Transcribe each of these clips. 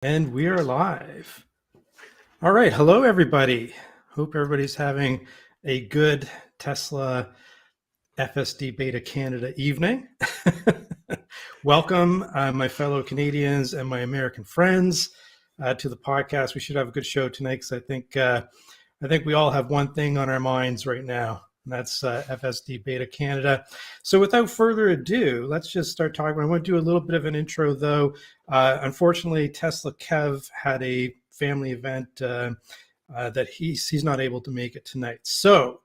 And we are live. All right. Hello, everybody. Hope everybody's having a good Tesla FSD Beta Canada evening. Welcome, my fellow Canadians and my American friends, to the podcast. We should have a good show tonight because I think we all have one thing on our minds right now, and that's FSD Beta Canada. So without further ado, let's just start talking. I want to do a little bit of an intro, though. Unfortunately, Tesla Kev had a family event that he's not able to make it tonight. So,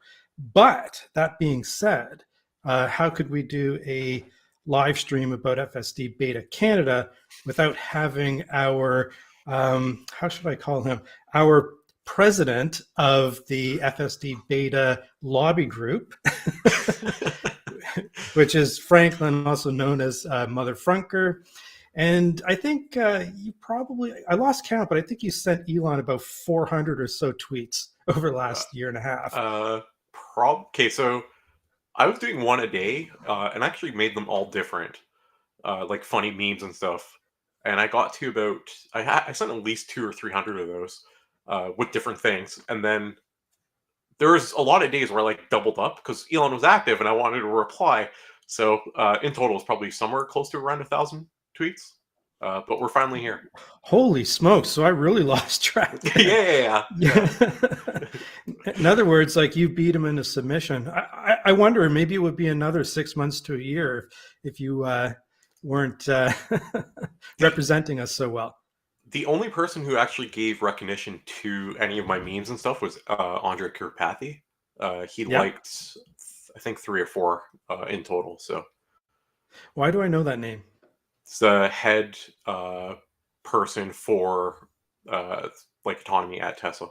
but that being said, how could we do a live stream about FSD Beta Canada without having our, how should I call him, our president of the FSD Beta lobby group, which is Franklin, also known as Mother Frunker. And I think I lost count, but I think you sent Elon about 400 or so tweets over the last year and a half. Okay, so I was doing one a day, and I actually made them all different, like funny memes and stuff. And I got to about, I sent at least 200 or 300 of those with different things. And then there was a lot of days where I like doubled up because Elon was active and I wanted to reply. So in total, it's probably somewhere close to around 1,000 tweets. But we're finally here. Holy smokes! So I really lost track. Yeah. In other words, like you beat him into submission. I wonder, maybe it would be another 6 months to a year if you weren't representing us so well. The only person who actually gave recognition to any of my memes and stuff was Andre Kirkpathi. He liked, I think, 3 or 4 in total. So, why do I know that name? It's the head person for like autonomy at Tesla.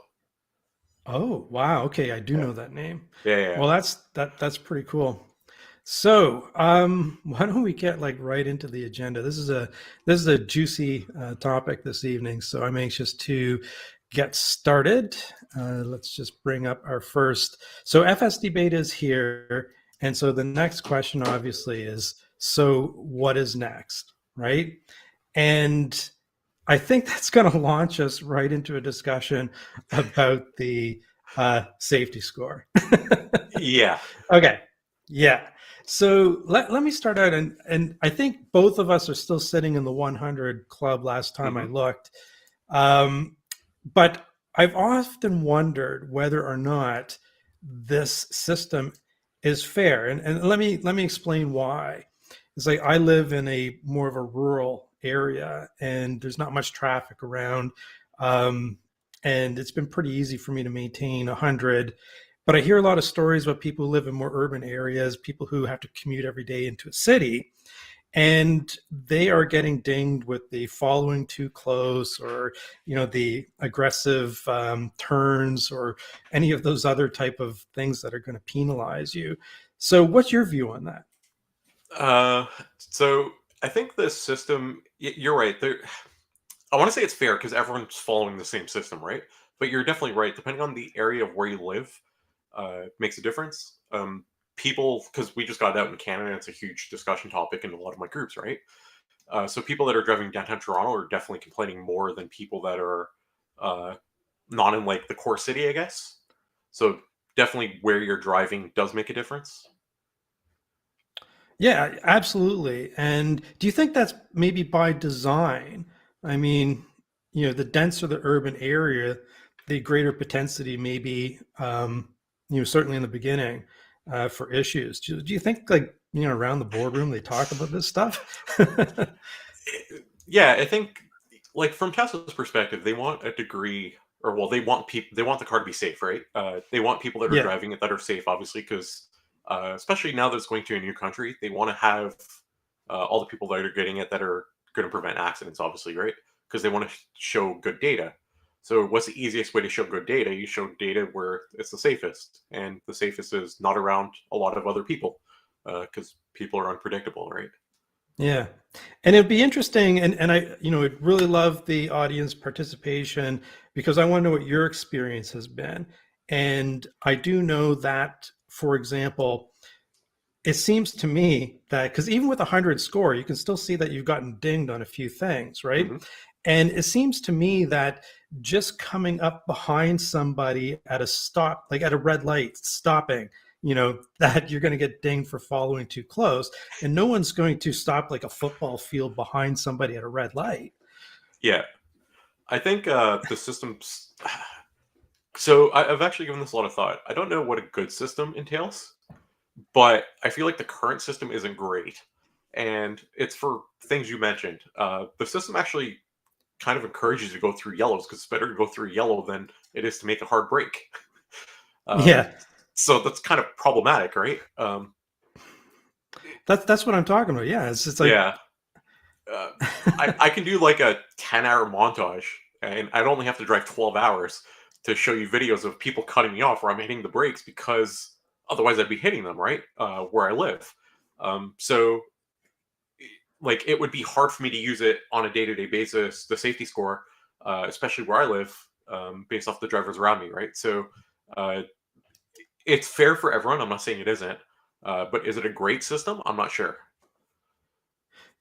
Oh wow! Okay, I do know that name. Yeah. Well, that's pretty cool. So, why don't we get like right into the agenda? This is a juicy topic this evening, so I'm anxious to get started. Let's just bring up our first. So FSD Beta is here, and so the next question obviously is, so what is next, right? And I think that's going to launch us right into a discussion about the safety score. Yeah. Okay. Yeah. So let me start out, and I think both of us are still sitting in the 100 club last time I looked. But I've often wondered whether or not this system is fair. And let me explain why. It's like I live in a more of a rural area and there's not much traffic around. And it's been pretty easy for me to maintain 100. But I hear a lot of stories about people who live in more urban areas, people who have to commute every day into a city, and they are getting dinged with the following too close, or the aggressive turns, or any of those other type of things that are going to penalize you. So, what's your view on that? So I think this system, you're right. I want to say it's fair because everyone's following the same system, right? But you're definitely right. Depending on the area of where you live, makes a difference. People, because we just got out in Canada, it's a huge discussion topic in a lot of my groups, right? So people that are driving downtown Toronto are definitely complaining more than people that are not in like the core city, I guess. So definitely where you're driving does make a difference. Yeah, absolutely. And do you think that's maybe by design? I mean, the denser the urban area, the greater propensity maybe, certainly in the beginning, for issues. Do you think, like, around the boardroom they talk about this stuff? Yeah, I think, like, from Tesla's perspective, they want a degree, or well, they want the car to be safe, right? They want people that are driving it that are safe, obviously, because especially now that it's going to a new country, they want to have all the people that are getting it that are going to prevent accidents, obviously, right? Because they want to show good data. So what's the easiest way to show good data? You show data where it's the safest, and the safest is not around a lot of other people, because people are unpredictable, right? Yeah. And it'd be interesting, and I, I'd really love the audience participation because I want to know what your experience has been. And I do know that, for example, it seems to me that, because even with a 100 score, you can still see that you've gotten dinged on a few things, right? And it seems to me that just coming up behind somebody at a stop, like at a red light, stopping, that you're going to get dinged for following too close. And no one's going to stop like a football field behind somebody at a red light. Yeah. I think the systems. So I've actually given this a lot of thought. I don't know what a good system entails, but I feel like the current system isn't great. And it's for things you mentioned. The system actually kind of encourages you to go through yellows because it's better to go through yellow than it is to make a hard break. Yeah. So that's kind of problematic, right? That's what I'm talking about. Yeah. It's like, Yeah. I can do like a 10-hour montage, and I'd only have to drive 12 hours to show you videos of people cutting me off where I'm hitting the brakes because otherwise I'd be hitting them, right? Where I live. So, like, it would be hard for me to use it on a day-to-day basis, the safety score, especially where I live, based off the drivers around me, right? So, it's fair for everyone. I'm not saying it isn't. But is it a great system? I'm not sure.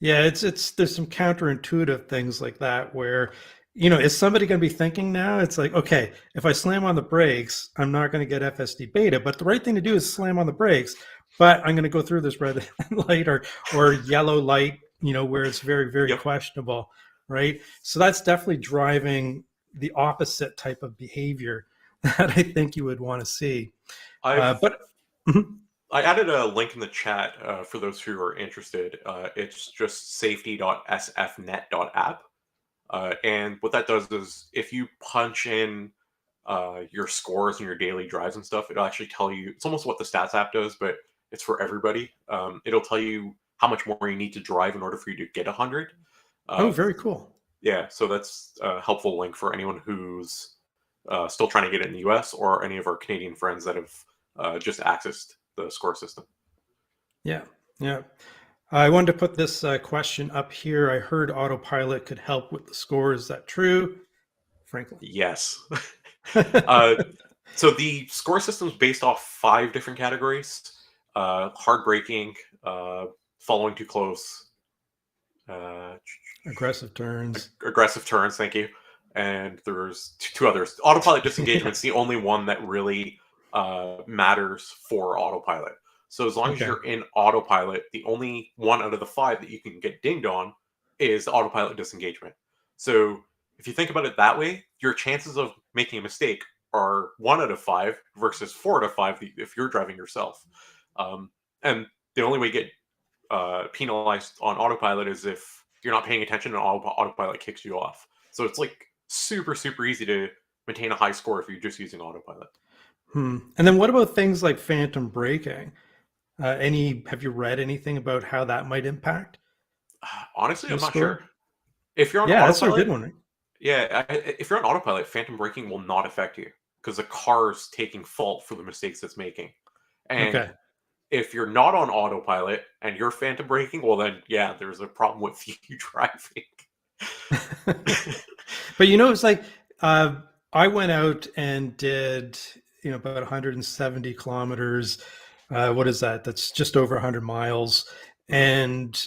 yeah, there's some counterintuitive things like that where, is somebody going to be thinking now? It's like, okay, if I slam on the brakes, I'm not going to get FSD beta, but the right thing to do is slam on the brakes, but I'm going to go through this red light or yellow light, where it's very, very Yep. questionable, right? So that's definitely driving the opposite type of behavior that I think you would want to see. But I added a link in the chat for those who are interested. It's just safety.sfnet.app. And what that does is if you punch in your scores and your daily drives and stuff, it'll actually tell you, it's almost what the stats app does, but it's for everybody. It'll tell you how much more you need to drive in order for you to get 100. oh, very cool. Yeah, so that's a helpful link for anyone who's still trying to get it in the US or any of our Canadian friends that have just accessed the score system. Yeah, yeah. I wanted to put this question up here. I heard Autopilot could help with the score. Is that true? Frankly. Yes. So the score system is based off 5 different categories: hard braking, following too close, Aggressive turns. aggressive turns. Thank you. And there's 2 others. Autopilot disengagement's the only one that really matters for autopilot. So as long as Okay. you're in autopilot, the only one out of the 5 that you can get dinged on is the autopilot disengagement. So if you think about it that way, your chances of making a mistake are 1 out of 5 versus 4 out of 5 if you're driving yourself. And the only way you get penalized on autopilot is if you're not paying attention and autopilot kicks you off. So it's like super, super easy to maintain a high score if you're just using autopilot. And then what about things like phantom braking? Have you read anything about how that might impact? Honestly, I'm not score? sure. If you're on Yeah, that's a autopilot, good one. Right? yeah, if you're on autopilot, phantom braking will not affect you because the car's taking fault for the mistakes it's making. And Okay. if you're not on autopilot and you're phantom braking, well then, yeah, there's a problem with you driving. But it's like I went out and did about 170 kilometers. What is that? That's just over 100 miles. And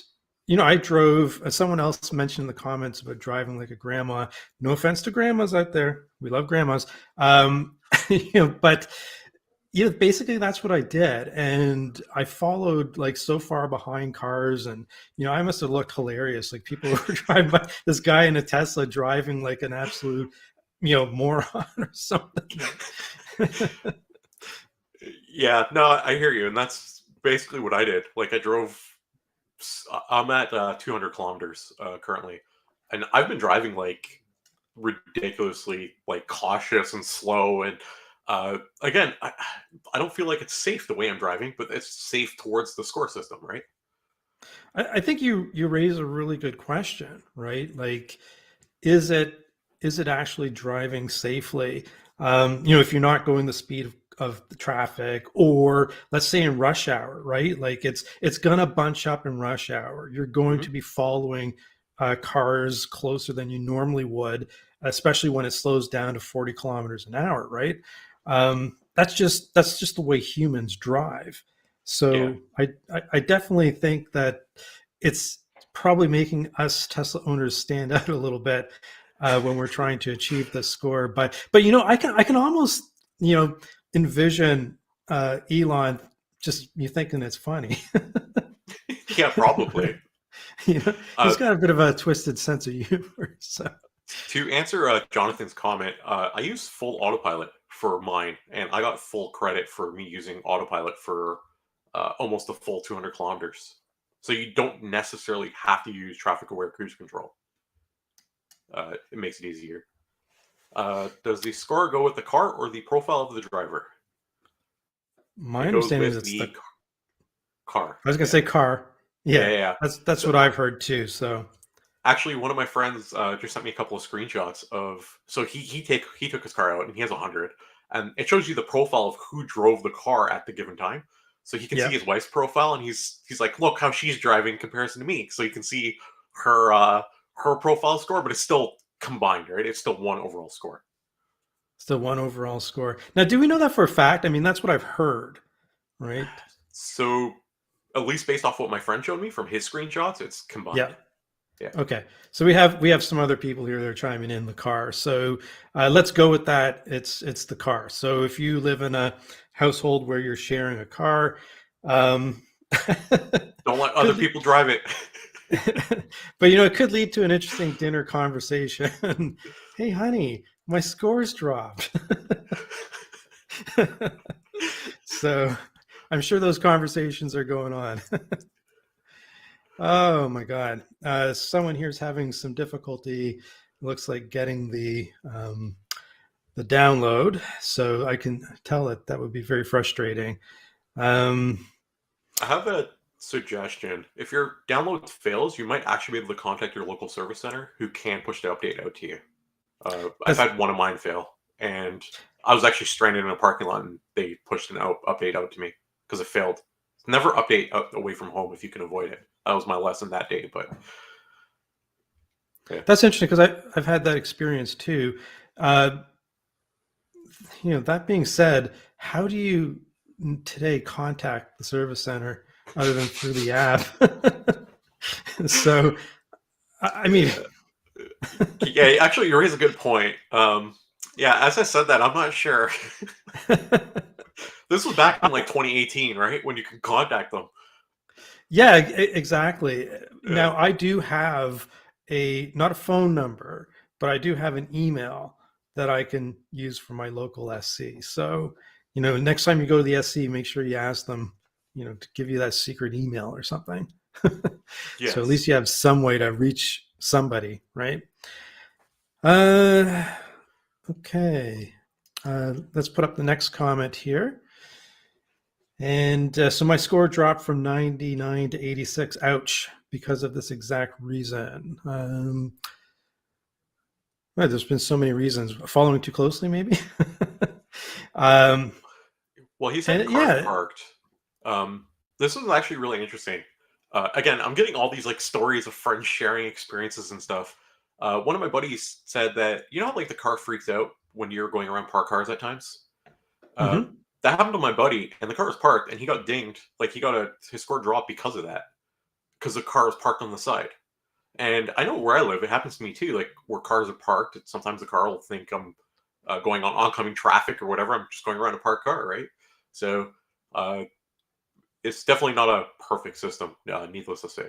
I drove. Someone else mentioned in the comments about driving like a grandma. No offense to grandmas out there, we love grandmas. But basically that's what I did, and I followed like so far behind cars, and I must have looked hilarious. Like people were driving by, this guy in a Tesla driving like an absolute moron or something. Yeah, no, I hear you, and that's basically what I did. Like I'm at 200 kilometers currently, and I've been driving like ridiculously like cautious and slow. And again, I don't feel like it's safe the way I'm driving, but it's safe towards the score system, right? I think you raise a really good question, right? Like, is it actually driving safely? If you're not going the speed of the traffic, or let's say in rush hour, right? Like it's gonna bunch up in rush hour. You're going to be following cars closer than you normally would, especially when it slows down to 40 kilometers an hour, right? That's just the way humans drive. Yeah. So I definitely think that it's probably making us Tesla owners stand out a little bit when we're trying to achieve the score. But I can almost envision Elon just you thinking it's funny. Yeah, probably. He's got a bit of a twisted sense of humor. So. To answer Jonathan's comment, I use full autopilot for mine, and I got full credit for me using autopilot for almost a full 200 kilometers. So you don't necessarily have to use traffic-aware cruise control. It makes it easier. Does the score go with the car or the profile of the driver? My understanding is it's the car. I was gonna say car. Yeah. That's what I've heard too. So actually, one of my friends just sent me a couple of screenshots of. So he took his car out and he has 100, and it shows you the profile of who drove the car at the given time. So he can see his wife's profile, and he's like, look how she's driving in comparison to me. So you can see her profile score, but it's still combined, right? It's still one overall score. Still one overall score. Now, do we know that for a fact? I mean, that's what I've heard, right? So, at least based off what my friend showed me from his screenshots, it's combined. Yeah. Okay. So we have some other people here that are chiming in the car. So let's go with that. It's the car. So if you live in a household where you're sharing a car, don't let other people drive it. But it could lead to an interesting dinner conversation. Hey, honey, my scores dropped. So I'm sure those conversations are going on. Oh my God. Someone here's having some difficulty, looks like getting the download. So I can tell that would be very frustrating. I have a suggestion. If your download fails, you might actually be able to contact your local service center who can push the update out to you. I've had one of mine fail, and I was actually stranded in a parking lot, and they pushed an update out to me because it failed. Never update away from home if you can avoid it. That was my lesson that day. But yeah. That's interesting because I've had that experience too. That being said, how do you today contact the service center other than through the app? So, I mean, yeah, actually, you raise a good point. Yeah, as I said that, I'm not sure. This was back in like 2018, right? When you can contact them. Yeah, exactly. Now I do have not a phone number, but I do have an email that I can use for my local SC. So, next time you go to the SC, make sure you ask them, to give you that secret email or something. Yes. So at least you have some way to reach somebody, right? Okay. Let's put up the next comment here. And so my score dropped from 99 to 86. Ouch, because of this exact reason. Well, there's been so many reasons. Following too closely, maybe? Well, he said cars parked. This was actually really interesting. Again, I'm getting all these like stories of friends sharing experiences and stuff. One of my buddies said that, how like the car freaks out when you're going around parked cars at times? That happened to my buddy, and the car was parked, and he got dinged. Like, his score dropped because of that. Because the car was parked on the side. And I know where I live, it happens to me too. Like, where cars are parked, sometimes the car will think I'm going on oncoming traffic or whatever. I'm just going around a parked car, right? So, it's definitely not a perfect system, needless to say.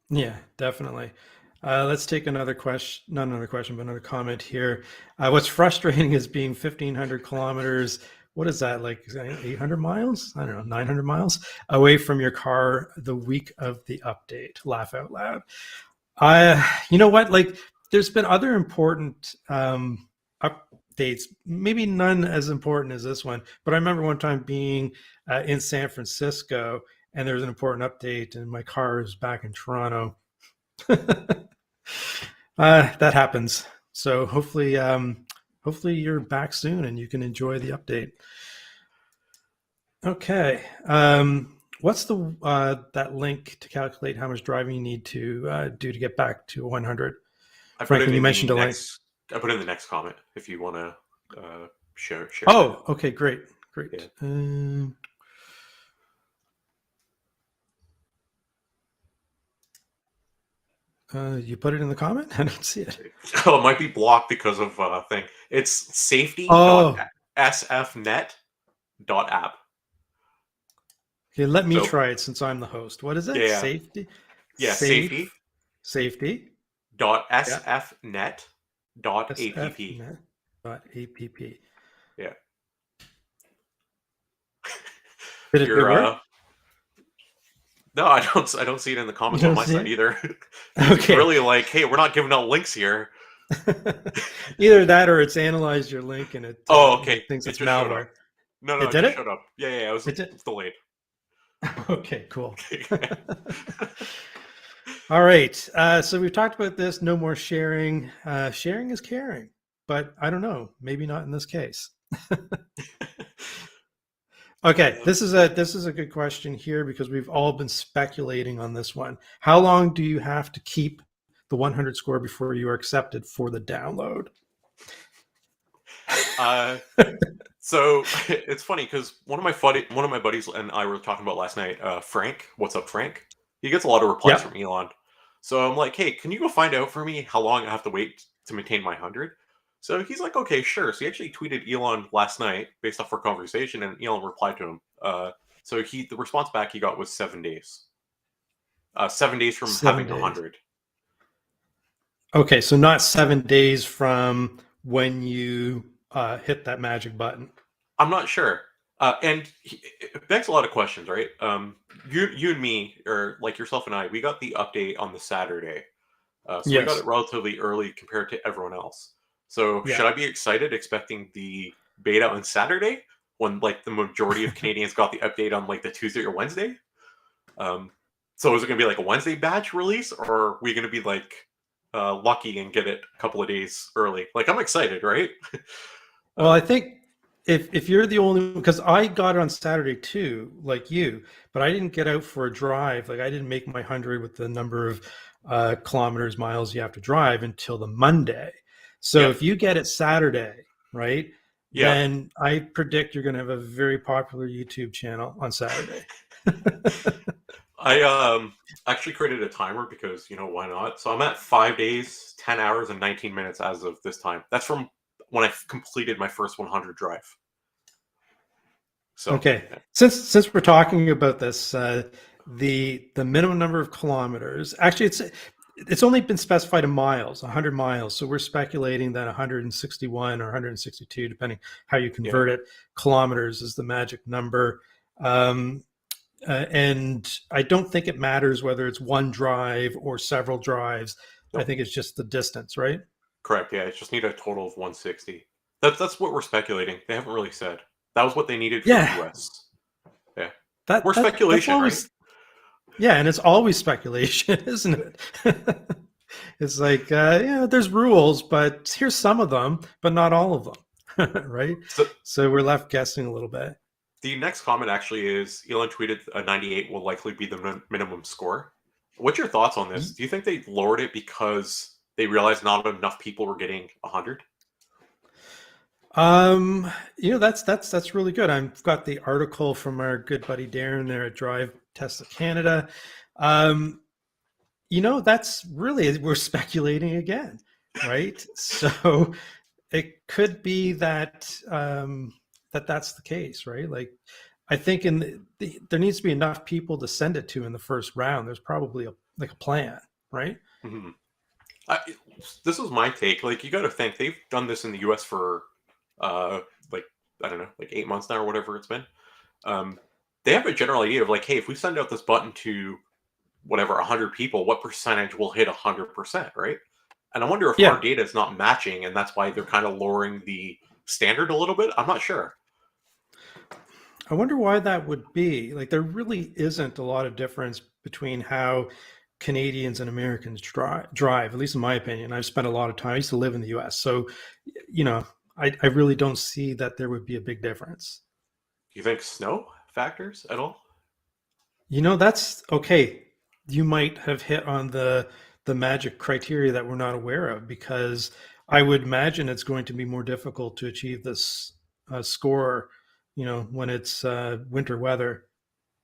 Yeah, definitely. Let's take another question, not another question, but another comment here. What's frustrating is being 1,500 kilometers, what is that, like 800 miles? I don't know, 900 miles away from your car the week of the update. Laugh out loud. You know what? Like, there's been other important updates, maybe none as important as this one, but I remember one time being in San Francisco, and there was an important update, and my car is back in Toronto. That happens. So hopefully you're back soon and you can enjoy the update. Okay. What's that link to calculate how much driving you need to do to get back to 100? Franklin, you mentioned a link. I put in the next comment if you want to share. Oh, that. Okay, great. Yeah. You put it in the comment? I don't see it. Oh, it might be blocked because of thing. It's Oh, safety.sfnet.app. okay. Let me So try it since I'm the host. What is it? yeah, Safety, yeah, safe, safety. Yeah. safety.sfnet.app. sfnet.app. Yeah. Did it You're work? no, I don't see it in the You comments on don't my see side it? either. It's Okay. really like, hey, we're not giving out links here. Either that or it's analyzed your link and it Oh, okay. thinks It it's just showed up. malware. No, It it did just it? showed up. Yeah, it was It did. it's delayed. Okay, cool. All right. So we've talked about this. No more sharing. Sharing is caring, but I don't know. Maybe not in this case. Okay, this is a good question here because we've all been speculating on this one. How long do you have to keep the 100 score before you are accepted for the download? So it's funny because one of my buddies and I were talking about last night. Frank, what's up, Frank? He gets a lot of replies Yeah. from Elon. So I'm like, hey, can you go find out for me how long I have to wait to maintain my 100? So he's like, okay, sure. So he actually tweeted Elon last night based off our conversation, and Elon replied to him. So the response back he got was 7 days. 7 days from 7 having days. 100. Okay, so not 7 days from when you hit that magic button. I'm not sure. It begs a lot of questions, right? You and me, or like yourself and I, we got the update on the Saturday. So we got Yes. it relatively early compared to everyone else. So Yeah. should I be excited expecting the beta on Saturday when like the majority of Canadians got the update on like the Tuesday or Wednesday? Um, so is it going to be like a Wednesday batch release, or are we going to be like lucky and get it a couple of days early? Like I'm excited, right? Well, I um, think if you're the only, because I got it on Saturday too, like you, but I didn't get out for a drive. Like I didn't make my 100 with the number of kilometers, miles you have to drive until the Monday. So yeah, if you get it Saturday, right, yeah. then I predict you're going to have a very popular YouTube channel on Saturday. I actually created a timer because why not? So I'm at 5 days, 10 hours, and 19 minutes as of this time. That's from when I completed my first 100 drive. So Okay, yeah, since we're talking about this, the minimum number of kilometers. Actually, it's only been specified in miles, 100 miles. So we're speculating that 161 or 162, depending how you yeah. convert it, kilometers is the magic number. Um, and I don't think it matters whether it's one drive or several drives. I Nope, think it's just the distance, right? correct. Yeah, I just need a total of 160. That's what we're speculating. They haven't really said. That was what they needed for the Yeah, US. Yeah, more that's speculation, right? always, yeah, and it's always speculation, isn't it? It's like, yeah, there's rules, but here's some of them, but not all of them, right? So So we're left guessing a little bit. the next comment actually is Elon tweeted a 98 will likely be the minimum score. What's your thoughts on this? Do you think they lowered it because they realized not enough people were getting 100? That's really good. I've got the article from our good buddy Darren there at Drive Tesla Canada. Um, that's really we're speculating again, right? So it could be that that's the case, right? Like I think there needs to be enough people to send it to in the first round. There's probably a plan, right? Mm-hmm. I, this is my take. Like, you got to think they've done this in the U.S. for, uh, like I don't know, like 8 months now or whatever it's been. Um, they have a general idea of like, hey, if we send out this button to whatever 100 people, what percentage will hit 100%, right? And I wonder if our Yeah. data is not matching, and that's why they're kind of lowering the standard a little bit. I'm not sure. I wonder why that would be. Like there really isn't a lot of difference between how Canadians and Americans drive, at least in my opinion. I've spent a lot of time. I used to live in the US. So, you know, I really don't see that there would be a big difference. Do you think snow factors at all? That's okay. You might have hit on the magic criteria that we're not aware of because I would imagine it's going to be more difficult to achieve this score, when it's winter weather.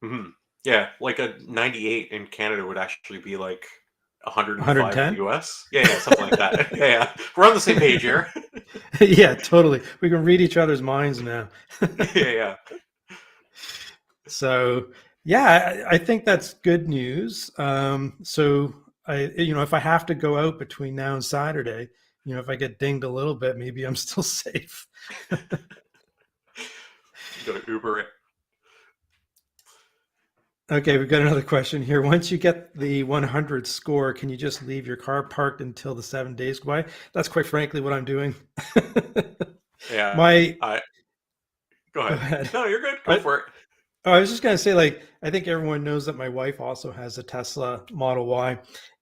Hmm. Yeah, like a 98 in Canada would actually be like 105 110? US. Yeah, something like that. Yeah. We're on the same page here. Yeah, totally. We can read each other's minds now. Yeah. So, yeah, I think that's good news. So, if I have to go out between now and Saturday, if I get dinged a little bit, maybe I'm still safe. You got to Uber it. Okay, we've got another question here. Once you get the 100 score, can you just leave your car parked until the 7 days go by? That's quite frankly what I'm doing. Yeah. Go ahead. Go ahead. No, you're good. Go for it. I was just going to say, I think everyone knows that my wife also has a Tesla Model Y,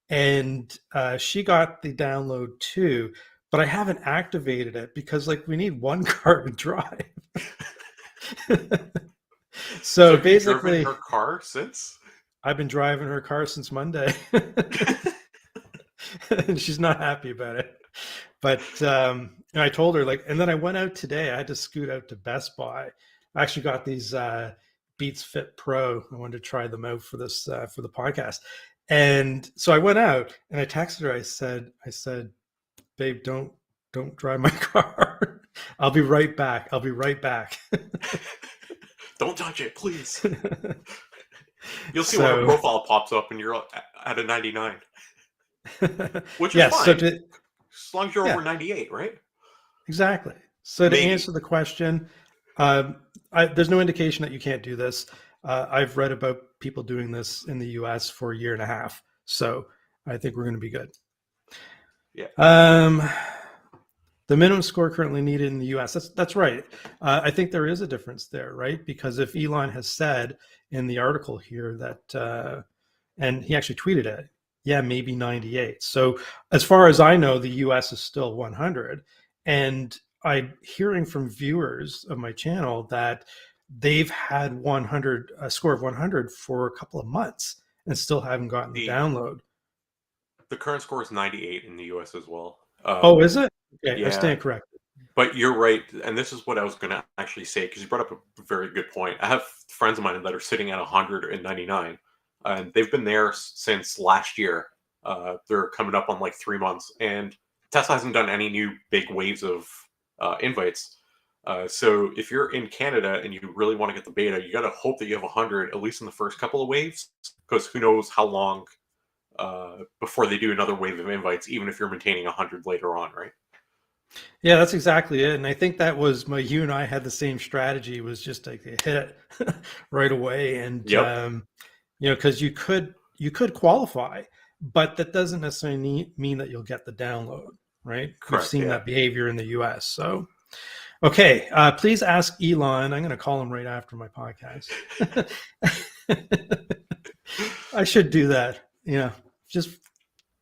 and she got the download too, but I haven't activated it because we need one car to drive. So basically, you've driven her car since? I've been driving her car since Monday. And she's not happy about it. But I told her, and then I went out today. I had to scoot out to Best Buy. I actually got these Beats Fit Pro. I wanted to try them out for this for the podcast. And so I went out and I texted her. I said, babe, don't drive my car. I'll be right back. Don't touch it, please. You'll see when her profile pops up and you're at a 99. Which is fine. As long as you're over 98, right? Exactly. So to answer the question, there's no indication that you can't do this. I've read about people doing this in the US for a year and a half. So I think we're going to be good. Yeah. The minimum score currently needed in the US. That's right. I think there is a difference there, right? Because if Elon has said in the article here that, and he actually tweeted it, maybe 98. So as far as I know, the US is still 100. And I'm hearing from viewers of my channel that they've had a score of 100 for a couple of months and still haven't gotten the download. The current score is 98 in the US as well. Is it? Okay, yeah. I stand corrected. But you're right, and this is what I was going to actually say, because you brought up a very good point. I have friends of mine that are sitting at 199, and they've been there since last year. They're coming up on 3 months, and Tesla hasn't done any new big waves of invites. So if you're in Canada and you really want to get the beta, you got to hope that you have 100, at least in the first couple of waves, because who knows how long before they do another wave of invites, even if you're maintaining 100 later on, right? Yeah, that's exactly it. And I think that was you and I had the same strategy, was just to hit it right away. And, because you could qualify, but that doesn't necessarily mean that you'll get the download, right? Correct, We've seen that behavior in the US. So, okay, please ask Elon. I'm going to call him right after my podcast. I should do that. Just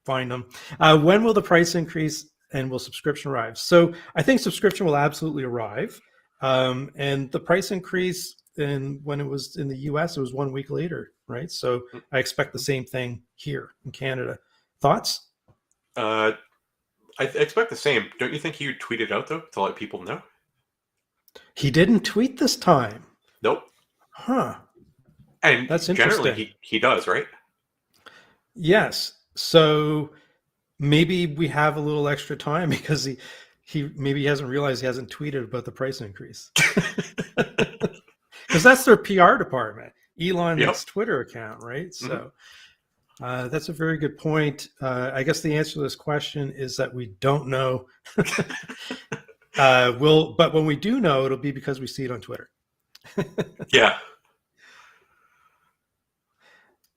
find them. When will the price increase and will subscription arrive? So I think subscription will absolutely arrive. And the price increase, when it was in the US, it was 1 week later, right? So I expect the same thing here in Canada. Thoughts? I expect the same. Don't you think he would tweet it out, though, to let people know? He didn't tweet this time. Nope. Huh. And that's interesting. Generally, he does, right? Yes. So maybe we have a little extra time because he hasn't realized he hasn't tweeted about the price increase. Because that's their PR department, Elon's Twitter account, right? So that's a very good point. I guess the answer to this question is that we don't know. But when we do know, it'll be because we see it on Twitter. Yeah.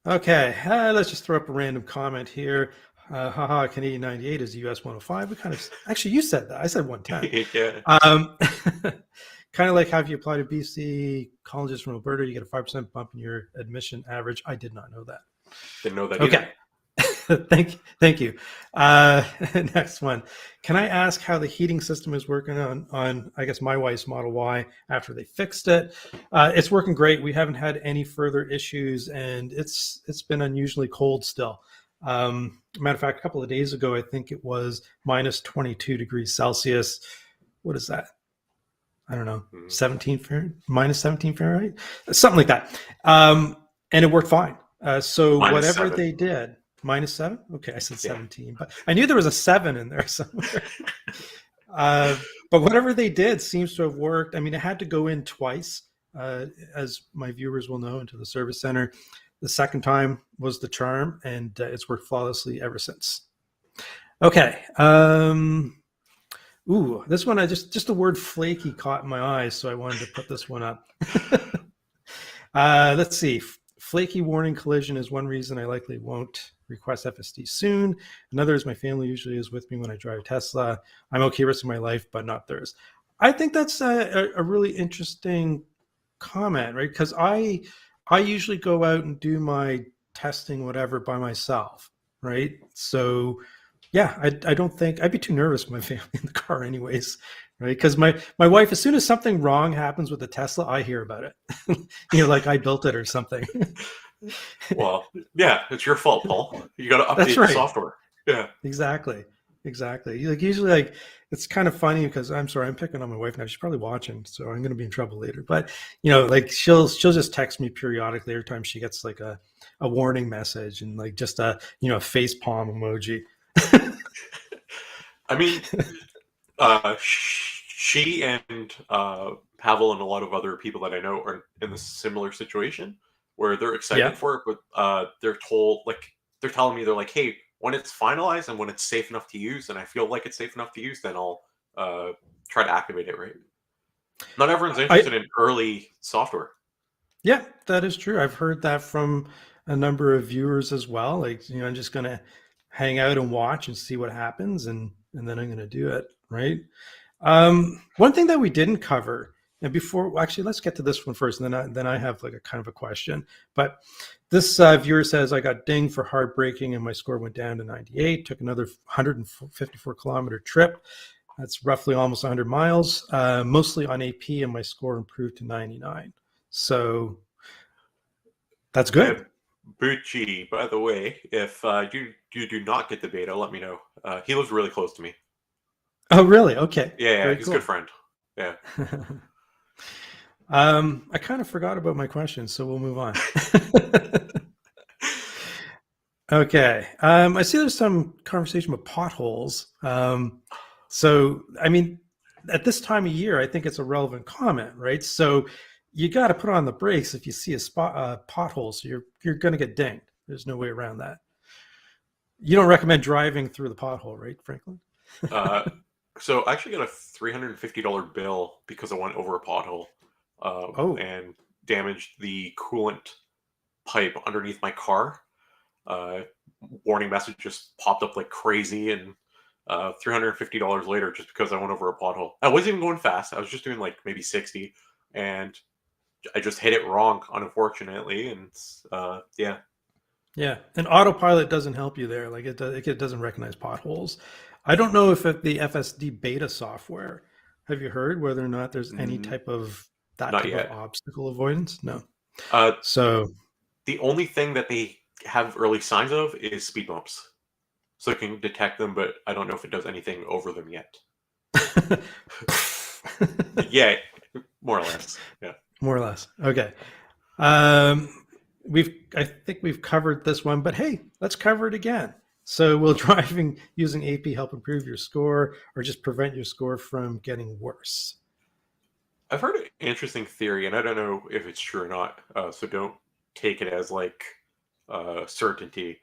Okay, let's just throw up a random comment here. Haha, Canadian 98 is US 105. We kind of, actually, you said that. I said 110. Yeah. Kind of like how if you apply to BC colleges from Alberta, you get a 5% bump in your admission average. I did not know that. Didn't know that either. Thank you. Next one. Can I ask how the heating system is working on I guess my wife's Model Y after they fixed it? It's working great. We haven't had any further issues, and it's been unusually cold still. Matter of fact, a couple of days ago, I think it was minus 22 degrees Celsius. What is that? I don't know, 17 Fahrenheit, minus 17 Fahrenheit, something like that. And it worked fine. So whatever they did, -7? Okay, I said Yeah. 17, but I knew there was a 7 in there somewhere. But whatever they did seems to have worked. I mean, it had to go in twice, as my viewers will know, into the service center. The second time was the charm, and it's worked flawlessly ever since. Okay. Ooh, this one, I just the word flaky caught my eye, so I wanted to put this one up. Let's see. Flaky warning collision is one reason I likely won't request FSD soon. Another is my family usually is with me when I drive Tesla. I'm okay risking my life, but not theirs. I think that's a really interesting comment, right? Because I usually go out and do my testing, whatever, by myself, right? So yeah, I don't think I'd be too nervous with my family in the car anyways, right? Because my wife, as soon as something wrong happens with the Tesla, I hear about it. Like I built it or something. Well, yeah, it's your fault, Paul. You got to That's update the right. software. Yeah. Exactly. Like usually, like it's kind of funny because I'm sorry, I'm picking on my wife now. She's probably watching, so I'm going to be in trouble later. But like she'll just text me periodically every time she gets like a warning message and like just a face palm emoji. I mean, she and Pavel and a lot of other people that I know are in a similar situation where they're excited Yeah. for it, but they're told, like, they're telling me, they're like, hey, when it's finalized and when it's safe enough to use, and I feel like it's safe enough to use, then I'll try to activate it, right? Not everyone's interested in early software. Yeah, that is true. I've heard that from a number of viewers as well. Like, I'm just going to hang out and watch and see what happens, and then I'm going to do it, right? One thing that we didn't cover, and actually, let's get to this one first, and then I have like a kind of a question. But this viewer says, I got dinged for hard braking, and my score went down to 98. Took another 154-kilometer trip. That's roughly almost 100 miles, mostly on AP, and my score improved to 99. So that's good. Bucci, by the way, if you do not get the beta, let me know. He lives really close to me. Oh, really? Okay. Yeah, Very he's cool. a good friend. Yeah. I kind of forgot about my question, so we'll move on. Okay. I see there's some conversation about potholes. So, I mean, at this time of year, I think it's a relevant comment, right? So you got to put on the brakes if you see a pothole. So you're going to get dinged. There's no way around that. You don't recommend driving through the pothole, right, Franklin? So I actually got a $350 bill because I went over a pothole and damaged the coolant pipe underneath my car. Warning message just popped up like crazy, and $350 later just because I went over a pothole. I wasn't even going fast. I was just doing like maybe 60, and I just hit it wrong, unfortunately, and yeah. Yeah, and Autopilot doesn't help you there. Like it doesn't recognize potholes. I don't know if the FSD Beta software. Have you heard whether or not there's any type of obstacle avoidance? No. So the only thing that they have early signs of is speed bumps, so it can detect them, but I don't know if it does anything over them yet. Yeah, more or less. Yeah, more or less. Okay. I think we've covered this one, but hey, let's cover it again. So will driving using AP help improve your score or just prevent your score from getting worse? I've heard an interesting theory, and I don't know if it's true or not, so don't take it as like certainty.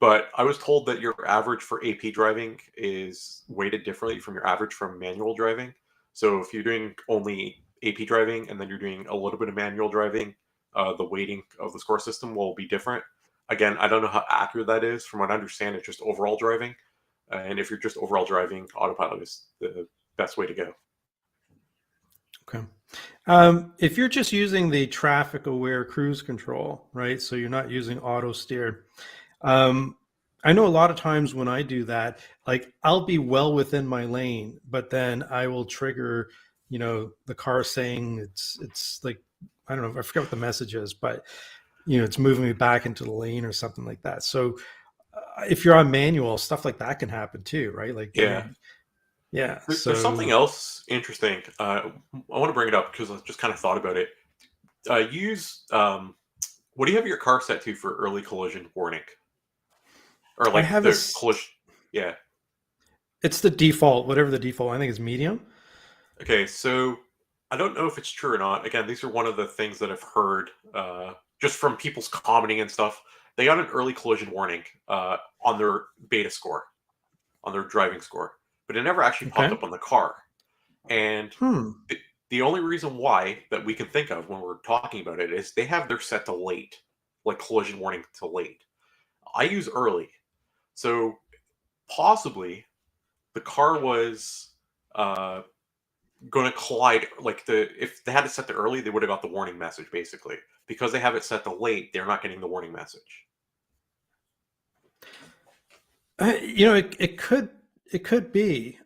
But I was told that your average for AP driving is weighted differently from your average from manual driving. So if you're doing only AP driving and then you're doing a little bit of manual driving, the weighting of the score system will be different. Again, I don't know how accurate that is. From what I understand, it's just overall driving. And if you're just overall driving, Autopilot is the best way to go. Okay. If you're just using the traffic aware cruise control, right? So you're not using auto steer. I know a lot of times when I do that, like I'll be well within my lane, but then I will trigger, the car saying it's like, I don't know, I forget what the message is, but it's moving me back into the lane or something like that. So if you're on manual, stuff like that can happen too, right? Like, yeah. Yeah. There's something else interesting. I want to bring it up because I just kind of thought about it. What do you have your car set to for early collision warning? or I like have the collision. Yeah. it's the default, whatever the default, I think is medium. Okay, so I don't know if it's true or not. Again, these are one of the things that I've heard just from people's commenting and stuff. They got an early collision warning on their beta score, on their driving score, but it never actually popped Okay. up on the car. And Hmm. the only reason why that we can think of when we're talking about it is they have their set to late, like collision warning to late. I use early. So possibly the car was going to collide, like if they had it set to early, they would have got the warning message basically. Because they have it set to late, they're not getting the warning message. It could be.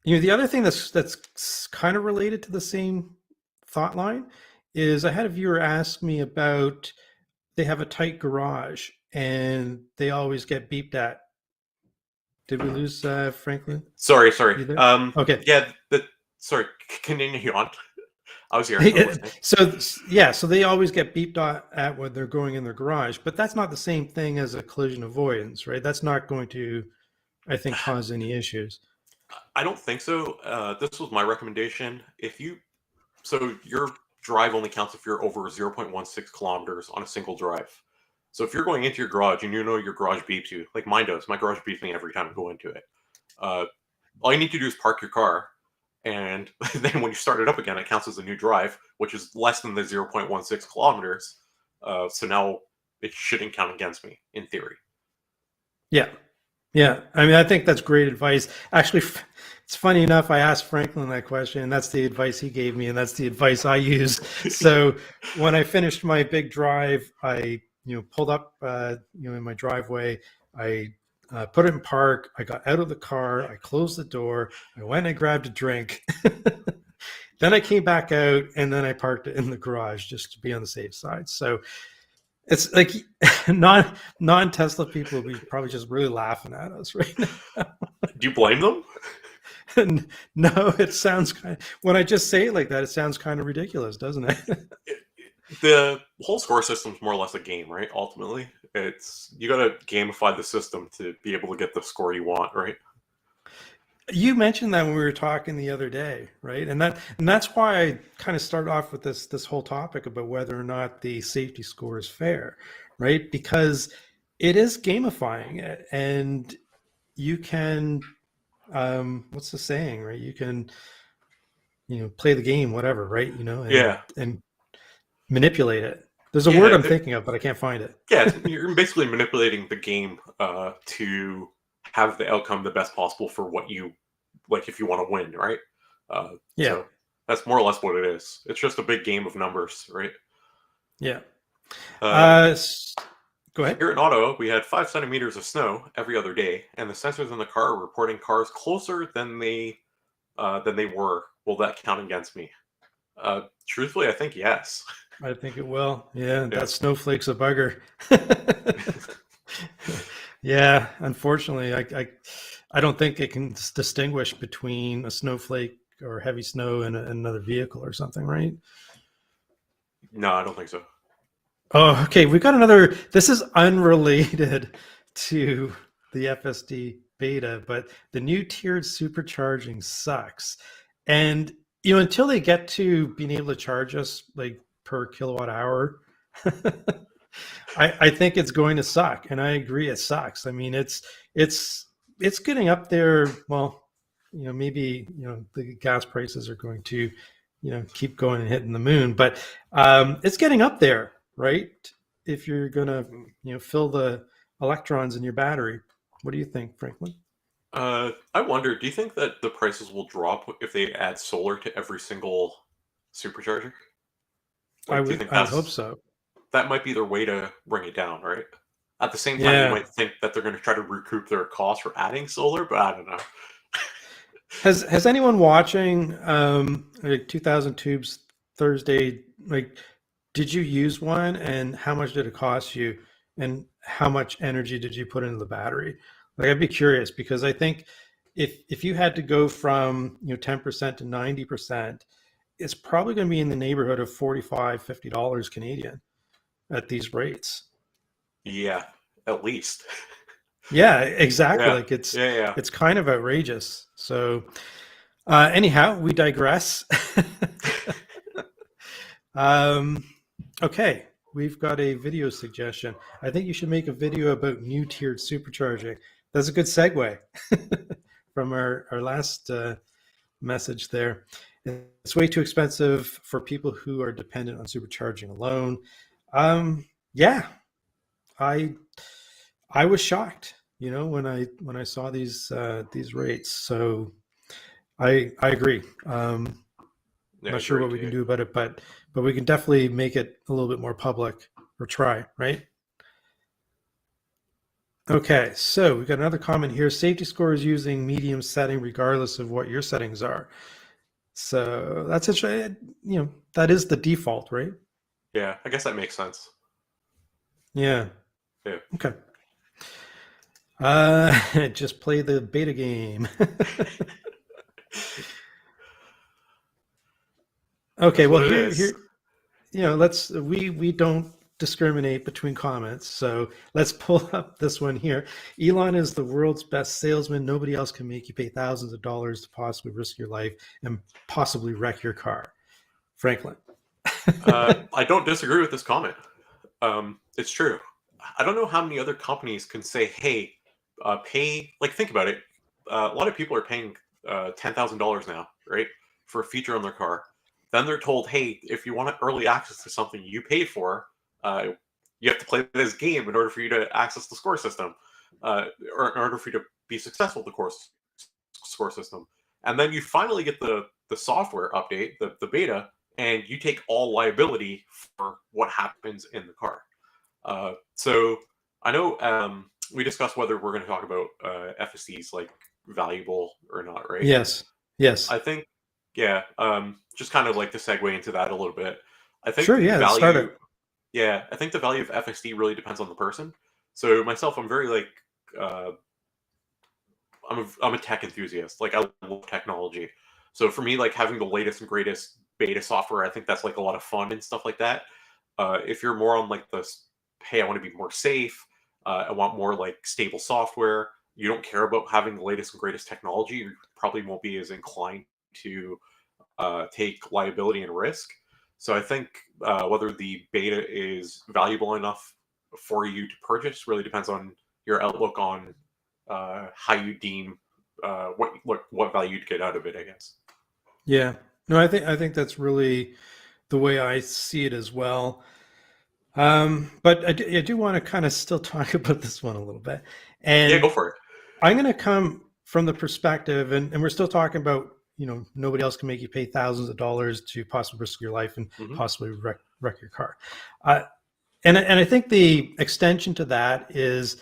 The other thing that's kind of related to the same thought line is I had a viewer ask me about they have a tight garage and they always get beeped at. Did we lose Franklin? Sorry. You there? Okay. Yeah, sorry, continue on. I was here. I was listening. So they always get beeped at when they're going in their garage, but that's not the same thing as a collision avoidance, right? That's not going to, I think, cause any issues. I don't think so. This was my recommendation. So your drive only counts if you're over 0.16 kilometers on a single drive. So if you're going into your garage and you know your garage beeps you, like mine does, my garage beeps me every time I go into it. All you need to do is park your car, and then when you start it up again, it counts as a new drive, which is less than the 0.16 kilometers. So now it shouldn't count against me, in theory. Yeah. Yeah. I mean, I think that's great advice. Actually, it's funny enough, I asked Franklin that question, and that's the advice he gave me, and that's the advice I use. So when I finished my big drive, I pulled up in my driveway. I put it in park. I got out of the car. I closed the door. I went and grabbed a drink. Then I came back out, and then I parked it in the garage just to be on the safe side. So it's like non-Tesla people will be probably just really laughing at us right now. Do you blame them? No, it sounds when I just say it like that, it sounds kind of ridiculous, doesn't it? The whole score system is more or less a game, right? Ultimately, you got to gamify the system to be able to get the score you want, right? You mentioned that when we were talking the other day, right? And that's why I kind of started off with this whole topic about whether or not the safety score is fair, right? Because it is gamifying it, and you can what's the saying, right? You can play the game, whatever, right? And manipulate it. There's a word I'm thinking of, but I can't find it. Yeah, you're basically manipulating the game to have the outcome the best possible for what you like if you want to win, right? Yeah. So that's more or less what it is. It's just a big game of numbers, right? Yeah. Go ahead. Here in Ottawa, we had 5 centimeters of snow every other day, and the sensors in the car are reporting cars closer than they were. Will that count against me? Truthfully, I think yes. I think it will. Yeah, that snowflake's a bugger. Yeah, unfortunately, I don't think it can distinguish between a snowflake or heavy snow and another vehicle or something, right? No, I don't think so. Oh, okay. We've got another. This is unrelated to the FSD beta, but the new tiered supercharging sucks. And until they get to being able to charge us like per kilowatt hour, I think it's going to suck. And I agree, it sucks. I mean, it's getting up there. Well, maybe the gas prices are going to keep going and hitting the moon, but it's getting up there, right? If you're gonna fill the electrons in your battery. What do you think, Franklin? I wonder, do you think that the prices will drop if they add solar to every single supercharger? I Do you think would hope so. that might be their way to bring it down, right? At the same time, you might think that they're going to try to recoup their costs for adding solar, but I don't know. Has anyone watching 2000 Tubes Thursday, like, did you use one, and how much did it cost you, and how much energy did you put into the battery? Like, I'd be curious, because I think if you had to go from 10% to 90%, it's probably going to be in the neighborhood of $45, $50 Canadian at these rates. Yeah, at least. Yeah, exactly. Yeah, Like yeah. it's kind of outrageous. So anyhow, we digress. Okay, we've got a video suggestion. I think you should make a video about new tiered supercharging. That's a good segue from our last message there. It's way too expensive for people who are dependent on supercharging alone. Yeah, I I was shocked, when I saw these rates. So I agree. Yeah, I Not sure agree what we can too. do about it, but we can definitely make it a little bit more public or try, right? Okay, so we got another comment here. Safety score is using medium setting regardless of what your settings are. So that's it. That is the default, right? Yeah, I guess that makes sense. Yeah. Yeah. Okay. Just play the beta game. Okay, That's well what it here is. here let's we don't discriminate between comments. So let's pull up this one here. Elon is the world's best salesman. Nobody else can make you pay thousands of dollars to possibly risk your life and possibly wreck your car. Franklin. I don't disagree with this comment. It's true. I don't know how many other companies can say, "Hey, pay." Like, think about it. A lot of people are paying $10,000 now, right, for a feature on their car. Then they're told, "Hey, if you want early access to something you paid for, uh, you have to play this game in order for you to access the score system, or in order for you to be successful with the course score system." And then you finally get the software update, the beta, and you take all liability for what happens in the car. So I know we discussed whether we're going to talk about FSDs like valuable or not, right? Yes. Yes. I think, yeah, just kind of like to segue into that a little bit. I think Sure. the Yeah. Let's start value, it. yeah, I think the value of FSD really depends on the person. So myself, I'm very like, uh, I'm a tech enthusiast. Like I love technology. So for me, like having the latest and greatest beta software, I think that's like a lot of fun and stuff like that. If you're more on like the, hey, I want to be more safe. I want more like stable software. You don't care about having the latest and greatest technology. You probably won't be as inclined to take liability and risk. So I think whether the beta is valuable enough for you to purchase really depends on your outlook on how you deem what value to get out of it, I guess. Yeah. No, I think that's really the way I see it as well. But I do want to kind of still talk about this one a little bit. Yeah, go And for it. I'm going to come from the perspective, and we're still talking about, nobody else can make you pay thousands of dollars to possibly risk your life and Hmm. possibly wreck your car. Uh, and I think the extension to that is,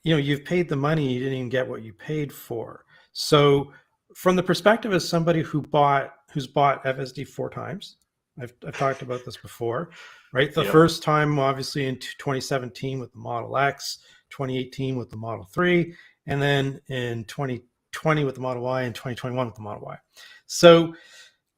you've paid the money, you didn't even get what you paid for. So from the perspective of somebody who's bought FSD 4 times, I've talked about this before, right? The Yep. first time, obviously, in 2017 with the Model X, 2018 with the Model 3, and then in 2020 with the Model Y, and 2021 with the Model Y. So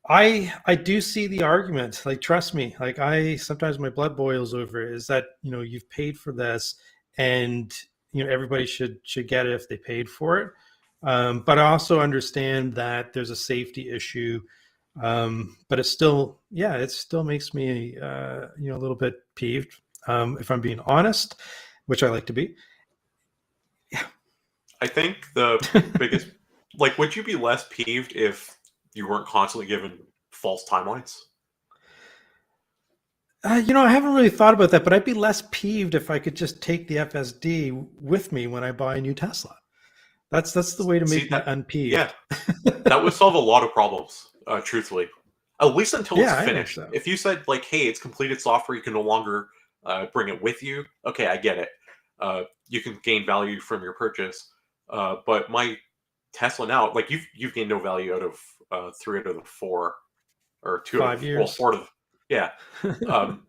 I do see the argument. Like, trust me, like I sometimes my blood boils over it, is that, you've paid for this, and everybody should get it if they paid for it. But I also understand that there's a safety issue. But it still makes me a little bit peeved, if I'm being honest, which I like to be. I think the biggest, like, would you be less peeved if you weren't constantly given false timelines? I haven't really thought about that, but I'd be less peeved if I could just take the FSD with me when I buy a new Tesla. That's the way to See make me that? Yeah, unpeeved. that would solve a lot of problems. Truthfully, at least until it's Yeah, I think finished. so. If you said like, "Hey, it's completed software, you can no longer bring it with you," okay, I get it. You can gain value from your purchase. But my Tesla now, like you've gained no value out of 3 out of the 4, or two out of 5 years. 4 out of, yeah. Um,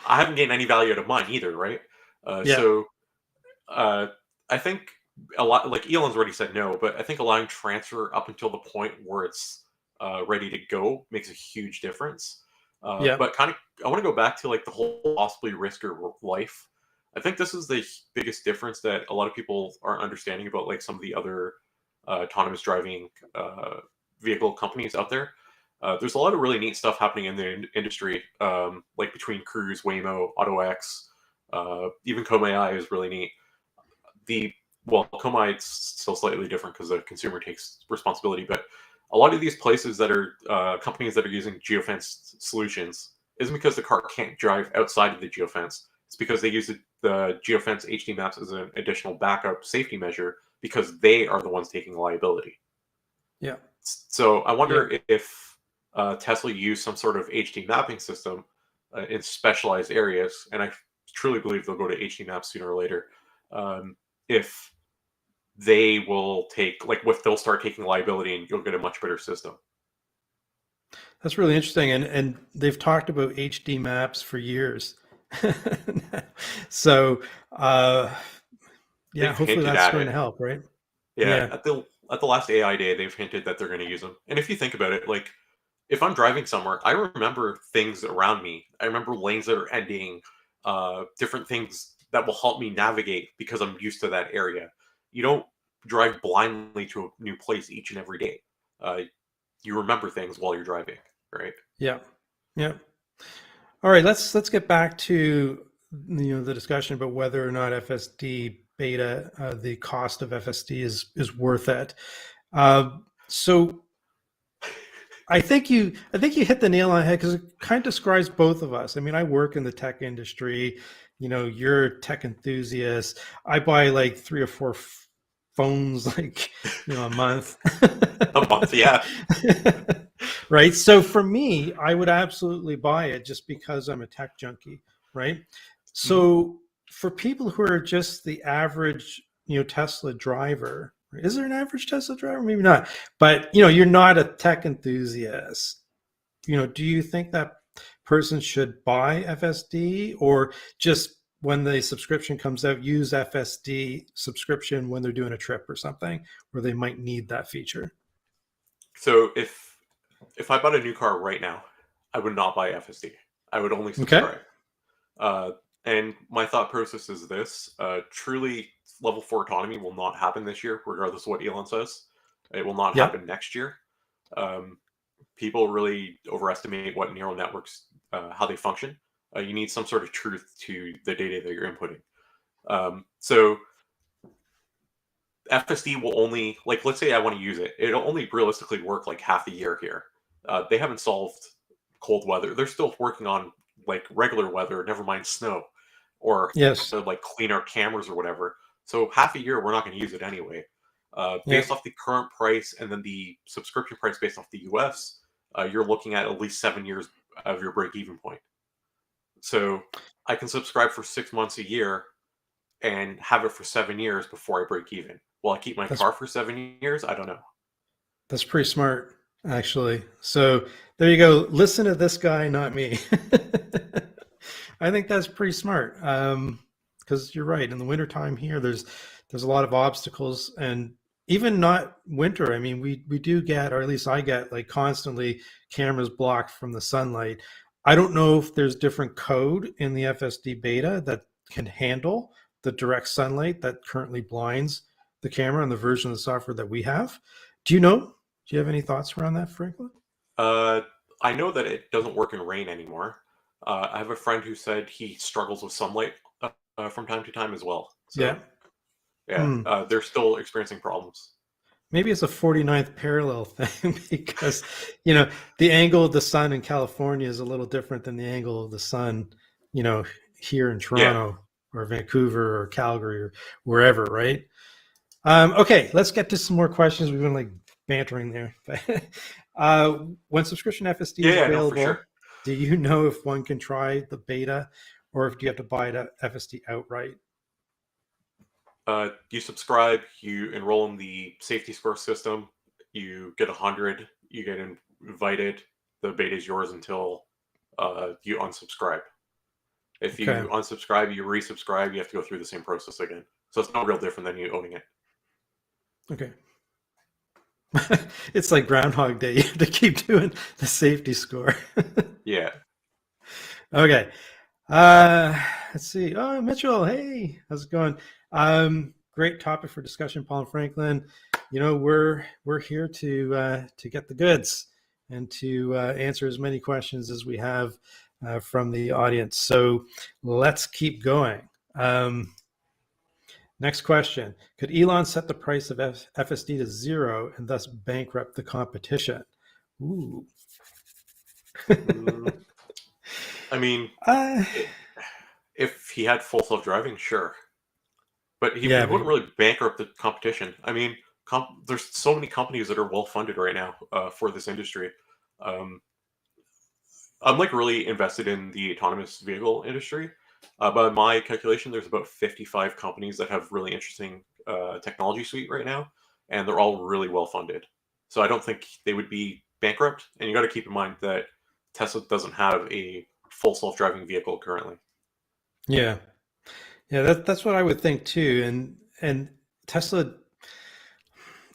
I haven't gained any value out of mine either, right? Yeah. So uh, I think a lot, like Elon's already said no, but I think allowing transfer up until the point where it's ready to go makes a huge difference. Yeah. But kind of, I want to go back to like the whole possibly risk your life. I think this is the biggest difference that a lot of people aren't understanding about like some of the other autonomous driving vehicle companies out there. There's a lot of really neat stuff happening in the industry, like between Cruise, Waymo, AutoX, even Komai is really neat. Komai is still slightly different because the consumer takes responsibility, but a lot of these places that are companies that are using geofence solutions isn't because the car can't drive outside of the geofence. It's because they use the geofence HD maps as an additional backup safety measure because they are the ones taking liability. Yeah. So I wonder if Tesla used some sort of HD mapping system in specialized areas, and I truly believe they'll go to HD maps sooner or later. If they will take, like, if they'll start taking liability, and you'll get a much better system. That's really interesting, and they've talked about HD maps for years. So, yeah, hopefully that's going to help, right? Yeah, at the last AI day, they've hinted that they're going to use them. And if you think about it, like, if I'm driving somewhere, I remember things around me. I remember lanes that are ending, different things that will help me navigate because I'm used to that area. You don't drive blindly to a new place each and every day. You remember things while you're driving, right? Yeah, yeah. All right, let's get back to the discussion about whether or not FSD beta, the cost of FSD is worth it. So I think you hit the nail on the head because it kind of describes both of us. I mean, I work in the tech industry. You're a tech enthusiast. I buy like 3 or 4 phones, like a month. A month, yeah. Right. So for me, I would absolutely buy it just because I'm a tech junkie. Right. So for people who are just the average, Tesla driver. Is there an average Tesla driver? Maybe not. But, you're not a tech enthusiast. Do you think that person should buy FSD or just when the subscription comes out, use FSD subscription when they're doing a trip or something where they might need that feature? So if I bought a new car right now, I would not buy FSD. I would only subscribe. Okay. And my thought process is this: truly, level 4 autonomy will not happen this year, regardless of what Elon says. It will not happen next year. People really overestimate what neural networks, how they function. You need some sort of truth to the data that you're inputting. So FSD will only, like, let's say I want to use it. It'll only realistically work like half a year here. They haven't solved cold weather. They're still working on like regular weather, never mind snow, or Yes. like clean our cameras or whatever. So half a year, we're not going to use it anyway. Based off the current price and then the subscription price based off the US, you're looking at least 7 years of your break-even point. So I can subscribe for 6 months a year and have it for 7 years before I break even. Will I keep my car for 7 years? I don't know. That's pretty smart, actually. So there you go. Listen to this guy, not me. I think that's pretty smart. Because you're right. In the wintertime here, there's a lot of obstacles, and even not winter. I mean, we do get, or at least I get, like constantly cameras blocked from the sunlight. I don't know if there's different code in the FSD beta that can handle the direct sunlight that currently blinds the camera on the version of the software that we have. Do you know? Do you have any thoughts around that, Franklin? I know that it doesn't work in rain anymore. I have a friend who said he struggles with sunlight from time to time as well. So, yeah, they're still experiencing problems. Maybe it's a 49th parallel thing because, the angle of the sun in California is a little different than the angle of the sun, here in Toronto or Vancouver or Calgary or wherever, right? Okay, let's get to some more questions. We've been like bantering there. When subscription FSD is available, no, for sure. do you know if one can try the beta or if you have to buy the FSD outright? You subscribe, you enroll in the safety score system, you get 100, you get invited. The beta is yours until you unsubscribe. If you unsubscribe, you resubscribe, you have to go through the same process again. So it's not real different than you owning it. Okay. It's like Groundhog Day. You have to keep doing the safety score. Yeah. Okay. Let's see. Oh, Mitchell, hey, how's it going? Great topic for discussion, Paul and Franklin. We're here to get the goods and to answer as many questions as we have from the audience. So let's keep going. Next question: could Elon set the price of FSD to zero and thus bankrupt the competition? Ooh. I mean, uh, if he had full self-driving, sure. But he yeah, wouldn't really bankrupt the competition. I mean, there's so many companies that are well funded right now for this industry. Um, I'm like really invested in the autonomous vehicle industry. By my calculation, there's about 55 companies that have really interesting technology suite right now, and they're all really well funded. So I don't think they would be bankrupt. And you got to keep in mind that Tesla doesn't have a full self-driving vehicle currently. yeah. Yeah, that's what I would think too. And Tesla,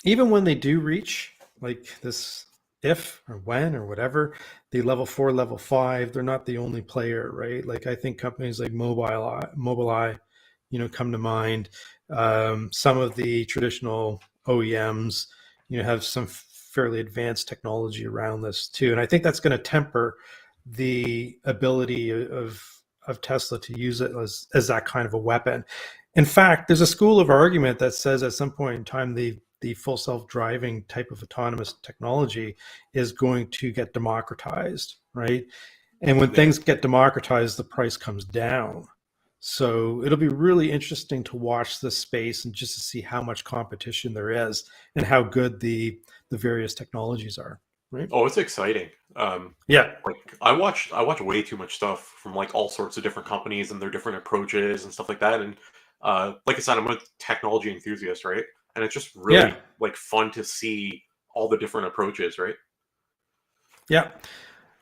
even when they do reach like this, if or when or whatever, the level 4, level 5, they're not the only player, right? Like I think companies like Mobileye, come to mind. Some of the traditional OEMs, have some fairly advanced technology around this too, and I think that's going to temper the ability of Tesla to use it as that kind of a weapon. In fact, there's a school of argument that says at some point in time the full self-driving type of autonomous technology is going to get democratized, right? And when Yeah. things get democratized, the price comes down. So it'll be really interesting to watch this space and just to see how much competition there is and how good the various technologies are, right? Oh, it's exciting. Yeah. Like I watch way too much stuff from like all sorts of different companies and their different approaches and stuff like that. And like I said, I'm a technology enthusiast, right? And it's just Yeah. really like fun to see all the different approaches, right? Yeah.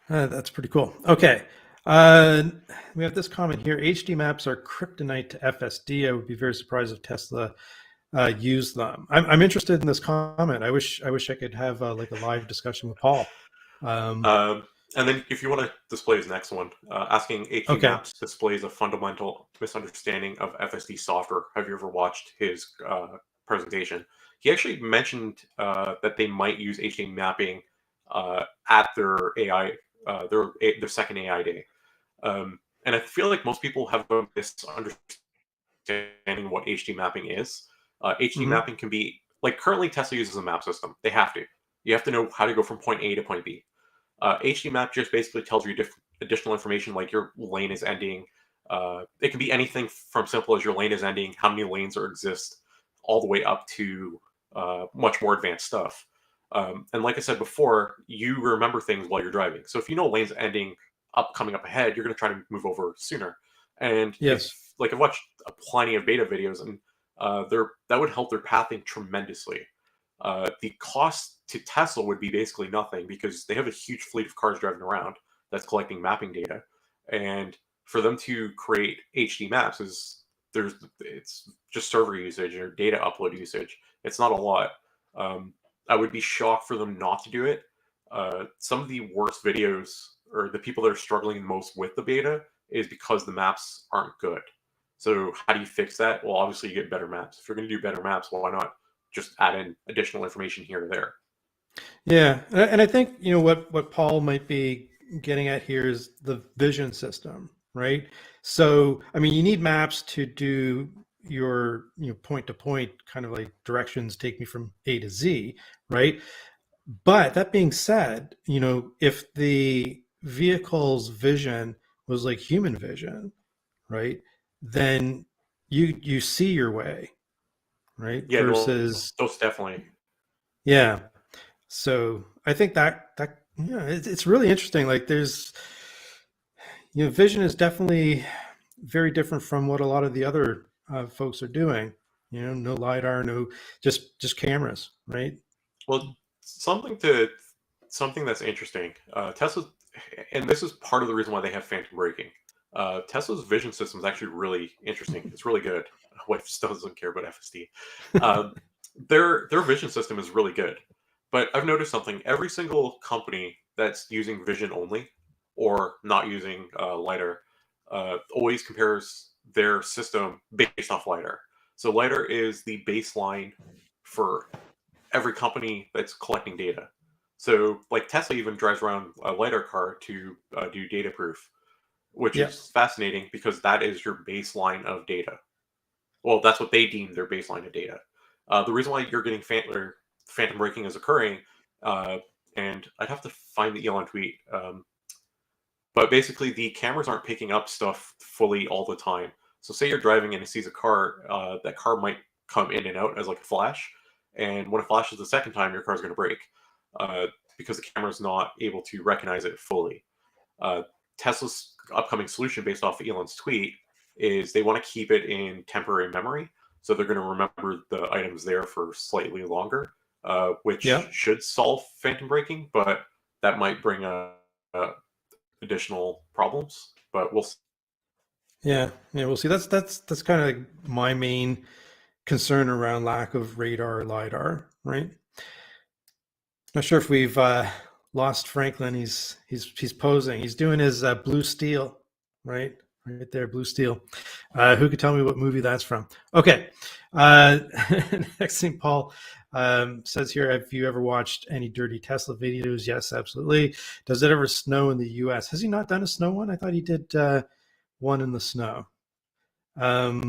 That's pretty cool. Okay. Uh, we have this comment here. HD maps are kryptonite to FSD. I would be very surprised if Tesla used them. I'm interested in this comment. I wish I could have like a live discussion with Paul. Um, Um, and then if you want to display his next one, asking HD okay. Maps displays a fundamental misunderstanding of FSD software. Have you ever watched his presentation? He actually mentioned that they might use HD mapping at their AI, their second AI day. And I feel like most people have a misunderstanding what HD mapping is. HD Hmm. mapping can be like currently Tesla uses a map system. They have to. You have to know how to go from point A to point B. HD map just basically tells you additional information like your lane is ending. It can be anything from simple as your lane is ending, how many lanes are exist, all the way up to much more advanced stuff. And like I said before, you remember things while you're driving. So if you know lane's ending coming up ahead, you're going to try to move over sooner. And if Yes. like I've watched plenty of beta videos, and that would help their pathing tremendously. The cost to Tesla would be basically nothing because they have a huge fleet of cars driving around that's collecting mapping data, and for them to create HD maps it's just server usage or data upload usage. It's not a lot. I would be shocked for them not to do it. Some of the worst videos or the people that are struggling the most with the beta is because the maps aren't good. So how do you fix that? Well, obviously you get better maps. If you're going to do better maps, why not just add in additional information here or there? Yeah, and I think what Paul might be getting at here is the vision system, right? So I mean, you need maps to do your point to point kind of like directions, take me from A to Z, right? But that being said, if the vehicle's vision was like human vision, right, then you see your way, right? Yeah, no, Versus, those definitely. yeah. So I think that it's really interesting. Like there's vision is definitely very different from what a lot of the other folks are doing. No lidar, no just cameras, right? Well, something to something that's interesting. Tesla, and this is part of the reason why they have phantom braking. Tesla's vision system is actually really interesting. It's really good. My wife still doesn't care about FSD. Um, their vision system is really good, but I've noticed something. Every single company that's using vision only or not using lidar, always compares their system based off LiDAR. So LiDAR is the baseline for every company that's collecting data. So like Tesla even drives around a LiDAR car to do data proof, which is fascinating because that is your baseline of data. Well, that's what they deem their baseline of data. The reason why you're getting phantom braking is occurring, and I'd have to find the Elon tweet, but basically the cameras aren't picking up stuff fully all the time. So say you're driving and it sees a car, that car might come in and out as like a flash, and when it flashes the second time, your car's going to brake because the camera's not able to recognize it fully. Tesla's upcoming solution based off of Elon's tweet is they want to keep it in temporary memory. So they're going to remember the items there for slightly longer, which should solve phantom braking, but that might bring additional problems. But we'll see. Yeah, we'll see. That's kind of my main concern around lack of radar or LiDAR, right? Not sure if we've lost Franklin. He's posing. He's doing his blue steel, right there, blue steel. Who could tell me what movie that's from? Okay. Next thing Paul says here, have you ever watched any dirty Tesla videos? Yes, absolutely. Does it ever snow in the US? Has he not done a snow one? I thought he did one in the snow. Yeah,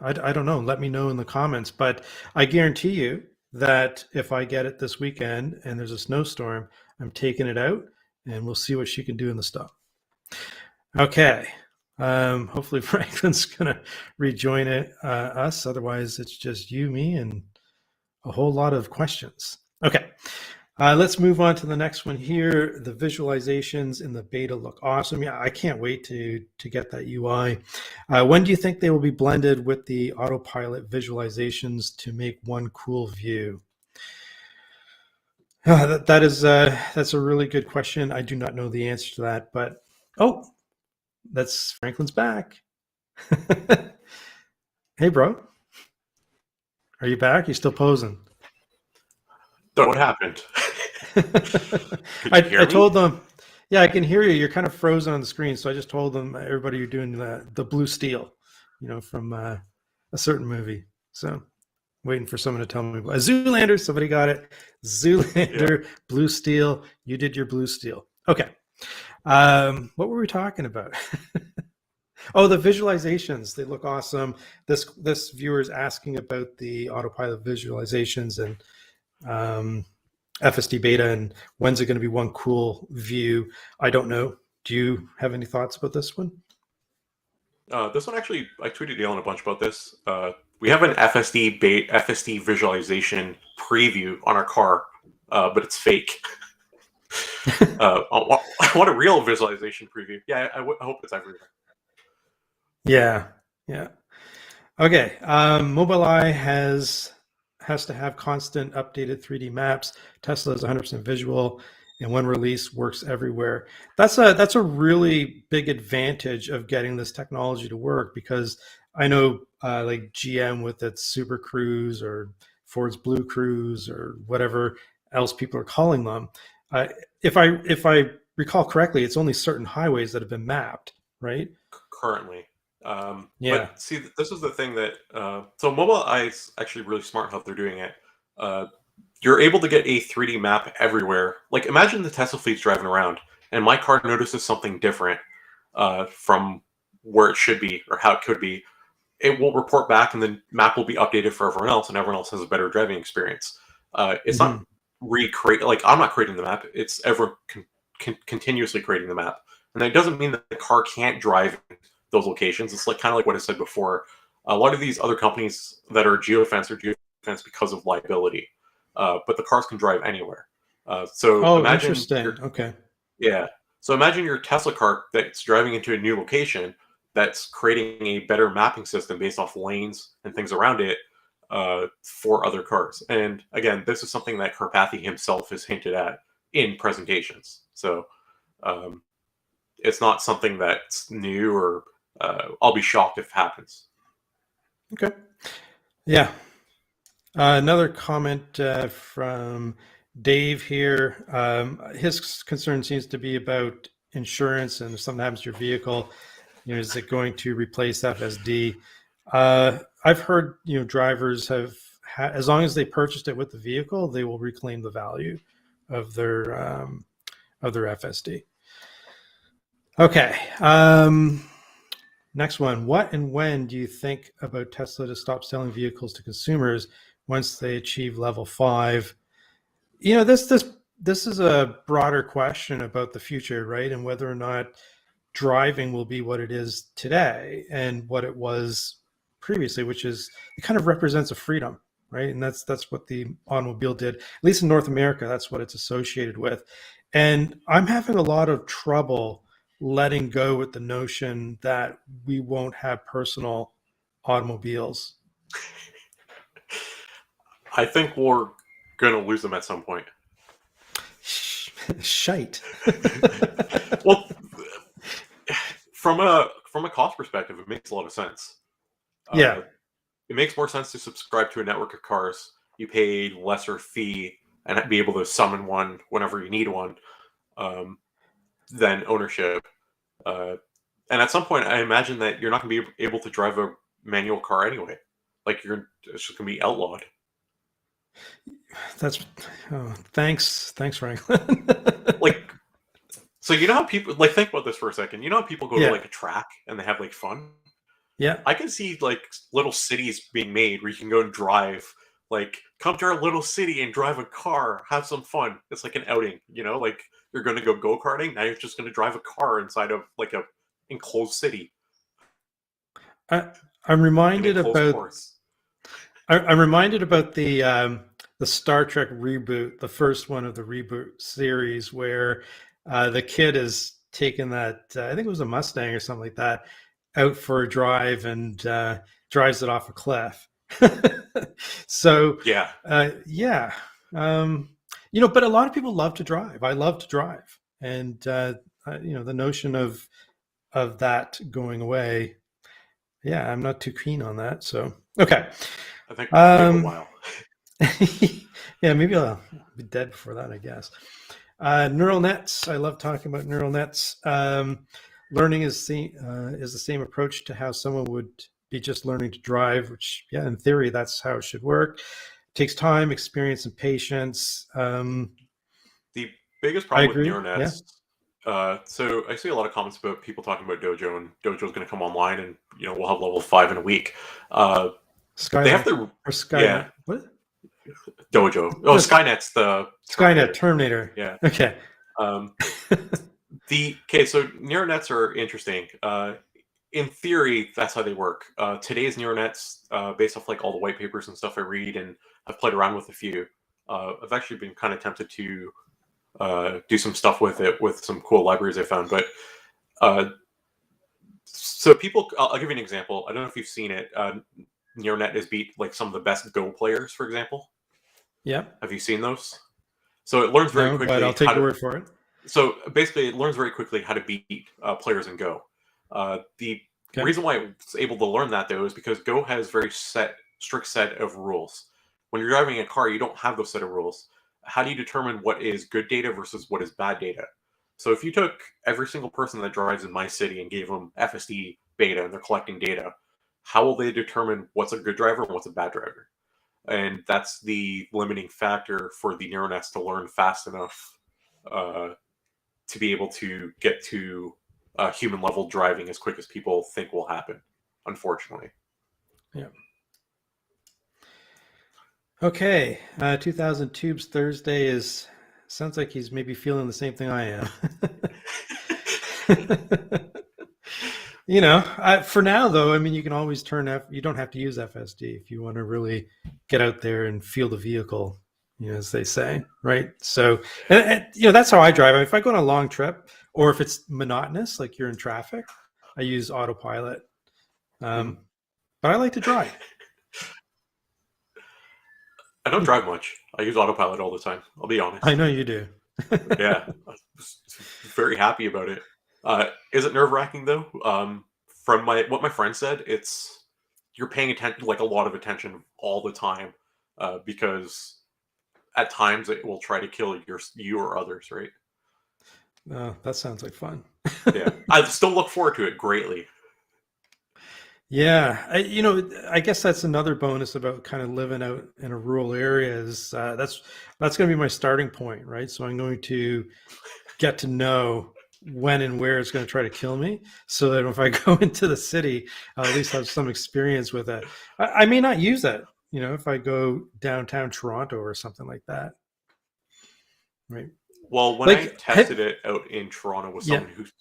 I don't know. Let me know in the comments, but I guarantee you that if I get it this weekend and there's a snowstorm, I'm taking it out and we'll see what she can do in the snow. Okay. Hopefully Franklin's gonna rejoin us. Otherwise, it's just you, me, and a whole lot of questions. Okay. Let's move on to the next one here. The visualizations in the beta look awesome. Yeah, I can't wait to get that UI. When do you think they will be blended with the Autopilot visualizations to make one cool view? That's a really good question. I do not know the answer to that, but that's Franklin's back. Hey, bro, are you back? You still posing? What happened? I told them, yeah, I can hear you. You're kind of frozen on the screen. So I just told them, everybody, you're doing the blue steel, from a certain movie. So waiting for someone to tell me. Zoolander, somebody got it. Zoolander, blue steel. You did your blue steel. Okay. What were we talking about? Oh, the visualizations. They look awesome. This viewer is asking about the Autopilot visualizations and FSD Beta, and when's it going to be one cool view? I don't know. Do you have any thoughts about this one? This one actually, I tweeted Elon a bunch about this. We have an FSD visualization preview on our car, but it's fake. I want a real visualization preview. Yeah, I hope it's everywhere. Yeah. Okay. Mobileye has to have constant updated 3D maps. Tesla is 100% visual, and when released, works everywhere. That's a really big advantage of getting this technology to work, because I know like GM with its Super Cruise or Ford's Blue Cruise or whatever else people are calling them. If I recall correctly, it's only certain highways that have been mapped, right? Currently. Yeah. But see, this is the thing that so Mobileye is actually really smart how they're doing it. You're able to get a 3D map everywhere. Like, imagine the Tesla fleet's driving around, and my car notices something different from where it should be or how it could be. It will report back, and the map will be updated for everyone else, and everyone else has a better driving experience. It's not recreate. Like, I'm not creating the map; it's ever continuously creating the map, and that doesn't mean that the car can't drive those locations. It's like kind of like what I said before. A lot of these other companies that are geofence because of liability, but the cars can drive anywhere. So imagine interesting. Okay. Yeah. So imagine your Tesla car that's driving into a new location that's creating a better mapping system based off lanes and things around it for other cars. And again, this is something that Karpathy himself has hinted at in presentations. So it's not something that's new, or I'll be shocked if it happens. Okay. Yeah. Another comment from Dave here. His concern seems to be about insurance and if something happens to your vehicle, is it going to replace FSD? I've heard, drivers have, as long as they purchased it with the vehicle, they will reclaim the value of their FSD. Okay. Next one. What and when do you think about Tesla to stop selling vehicles to consumers once they achieve level 5? This is a broader question about the future, right? And whether or not driving will be what it is today and what it was previously, which is it kind of represents a freedom, right? And that's what the automobile did, at least in North America. That's what it's associated with. And I'm having a lot of trouble letting go with the notion that we won't have personal automobiles. I think we're going to lose them at some point. Shite. Well, from a cost perspective, it makes a lot of sense. Yeah. It makes more sense to subscribe to a network of cars. You pay lesser fee and be able to summon one whenever you need one, than ownership. And at some point, I imagine that you're not going to be able to drive a manual car anyway. Like it's just going to be outlawed. Thanks, Franklin. Like, so how people think about this for a second. How people go to like a track and they have like fun. Yeah, I can see like little cities being made where you can go and drive. Like, come to our little city and drive a car, have some fun. It's like an outing, like you're going to go karting. Now you're just going to drive a car inside of like a enclosed city. I'm reminded about. I'm reminded about the Star Trek reboot, the first one of the reboot series, where the kid is taking that I think it was a Mustang or something like that out for a drive and drives it off a cliff. So yeah. But a lot of people love to drive. I love to drive, and the notion of that going away, yeah, I'm not too keen on that. So okay, I think it'll take a while. Yeah, maybe I'll be dead before that, I guess. Neural nets. I love talking about neural nets. Learning is the same approach to how someone would be just learning to drive, which, yeah, in theory, that's how it should work. It takes time, experience, and patience. The biggest problem with neural nets. Yeah. So I see a lot of comments about people talking about Dojo, and Dojo is going to come online, and we'll have level 5 in a week. They have to, or Skynet. Yeah. What? Dojo. Oh, Skynet's the Skynet Terminator. Yeah. Okay. So neural nets are interesting. In theory, that's how they work. Today's neural nets, based off like all the white papers and stuff I read, and I've played around with a few. I've actually been kind of tempted to do some stuff with it with some cool libraries I found. But so people, I'll give you an example. I don't know if you've seen it. Neural net has beat like some of the best Go players, for example. Yeah. Have you seen those? So it learns very quickly. But I'll take your word for it. So basically, it learns very quickly how to beat players in Go. The reason why it's able to learn that, though, is because Go has very strict set of rules. When you're driving a car, you don't have those set of rules. How do you determine what is good data versus what is bad data? So if you took every single person that drives in my city and gave them FSD Beta and they're collecting data, how will they determine what's a good driver and what's a bad driver? And that's the limiting factor for the neural nets to learn fast enough to be able to get to human level driving as quick as people think will happen, unfortunately. Yeah. Okay. 2000 Tubes Thursday sounds like he's maybe feeling the same thing I am. For now, though, I mean, you can always you don't have to use FSD if you want to really get out there and feel the vehicle, as they say, right? So, and that's how I drive. If I go on a long trip or if it's monotonous, like you're in traffic, I use Autopilot. But I like to drive. I don't drive much. I use Autopilot all the time. I'll be honest. I know you do. Yeah. I'm very happy about it. Is it nerve-wracking, though? From what my friend said, you're paying attention, like a lot of attention all the time, because at times it will try to kill you or others, right? Oh, that sounds like fun. Yeah, I still look forward to it greatly. Yeah, I guess that's another bonus about kind of living out in a rural area is that's going to be my starting point, right? So I'm going to get to know when and where it's going to try to kill me, so that if I go into the city, I'll at least have some experience with it. I may not use it, if I go downtown Toronto or something like that, right? Well, when I Like, tested it out in Toronto with yeah, someone who's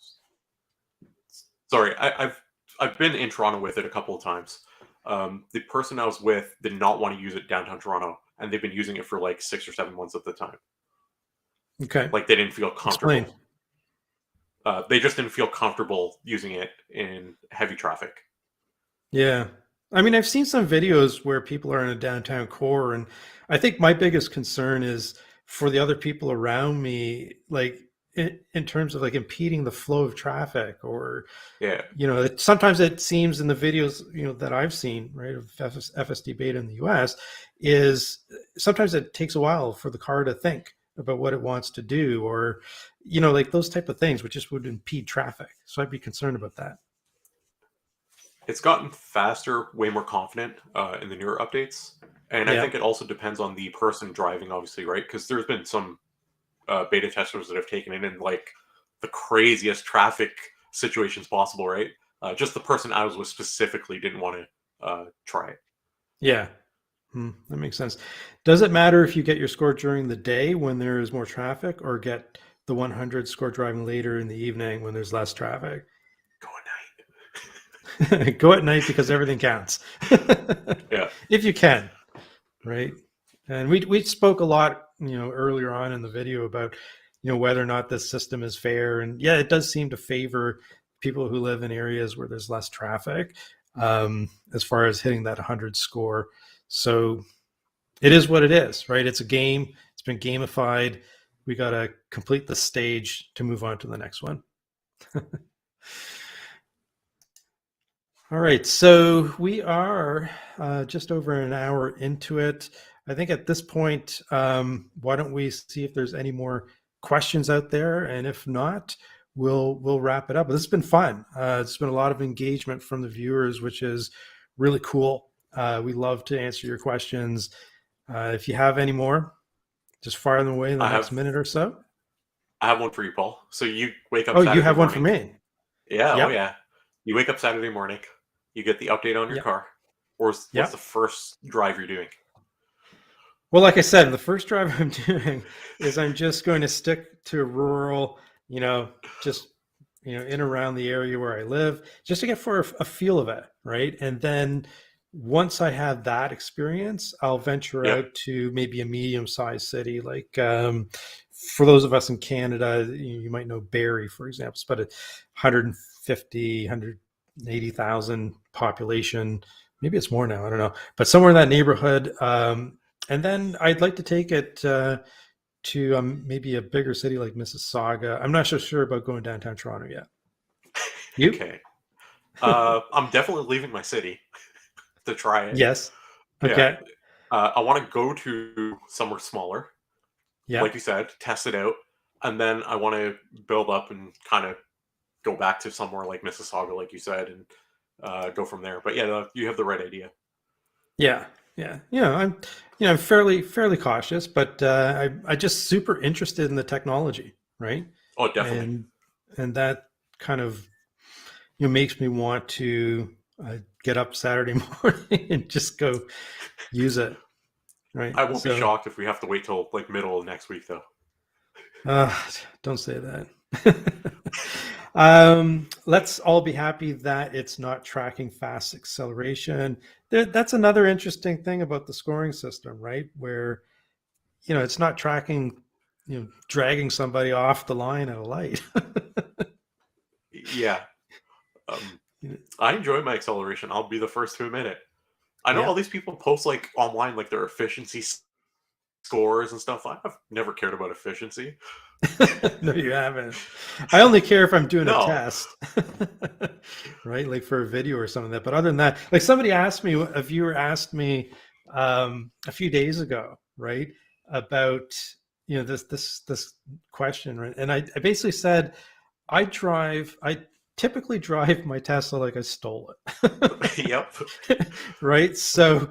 sorry, I've been in Toronto with it a couple of times. The person I was with did not want to use it downtown Toronto, and they've been using it for like 6 or 7 months at the time. okay, Like they didn't feel explain. comfortable. They just didn't feel comfortable using it in heavy traffic. Yeah. I mean, I've seen some videos where people are in a downtown core, and I think my biggest concern is for the other people around me, like in terms of like impeding the flow of traffic, or Yeah, sometimes it seems in the videos that I've seen, right, of FSD Beta in the US, is sometimes it takes a while for the car to think about what it wants to do, or like those type of things, which just would impede traffic. So I'd be concerned about that. it's gotten faster, way more confident in the newer updates, and I Yeah. think it also depends on the person driving, obviously, right? Because there's been some beta testers that have taken it in like the craziest traffic situations possible, right? Just the person I was with specifically didn't want to try it. Yeah. That makes sense. Does it matter if you get your score during the day when there is more traffic, or get the 100 score driving later in the evening when there's less traffic? Go Go at night because everything counts. Yeah. If you can, right? And we spoke a lot, earlier on in the video about, whether or not this system is fair. And yeah, it does seem to favor people who live in areas where there's less traffic, as far as hitting that 100 score. So it is what it is, right? It's a game. It's been gamified. We got to complete the stage to move on to the next one. All right, so we are just over an hour into it. I think at this point, why don't we see if there's any more questions out there, and if not, we'll wrap it up. But this has been fun. It's been a lot of engagement from the viewers, which is really cool. We love to answer your questions. If you have any more, just fire them away in the I next have minute or so. I have one for you, Paul. So you wake up Oh, you Saturday have one for morning. me. Yeah, oh Yep. yeah. You wake up Saturday morning, you get the update on your Yep. car. What's the Yep. first drive you're doing? Well, like I said, the first drive I'm doing is I'm just going to stick to rural, just in around the area where I live, just to get for a feel of it, right? And then once I have that experience, I'll venture Yep. out to maybe a medium-sized city. Like, for those of us in Canada, you might know Barrie, for example. It's about 150, 180,000 population. Maybe it's more now. I don't know, but somewhere in that neighborhood. And then I'd like to take it to maybe a bigger city like Mississauga. I'm not so sure about going downtown Toronto yet. You? Okay. I'm definitely leaving my city to try it. Yes. Yeah. Okay. I want to go to somewhere smaller, Yeah. like you said, test it out, and then I want to build up and kind of go back to somewhere like Mississauga, like you said, and go from there. But yeah, you have the right idea. Yeah. Yeah. I'm fairly cautious, but I just super interested in the technology, right? Oh, definitely. And that kind of makes me want to get up Saturday morning and just go use it, right? I won't be So shocked if we have to wait till like middle of next week, though. uh, don't say that. Let's all be happy that it's not tracking fast acceleration. That's another interesting thing about the scoring system, right? Where it's not tracking, dragging somebody off the line at a light. Yeah. I enjoy my acceleration. I'll be the first to admit it. I know Yeah. all these people post like online like their efficiency scores and stuff. I've never cared about efficiency. No, you haven't. I only care if I'm doing a No. test, right? Like for a video or something like that. But other than that, like a viewer asked me a few days ago, right, about this question, right? And I basically said, I typically drive my Tesla like I stole it. Yep. Right. So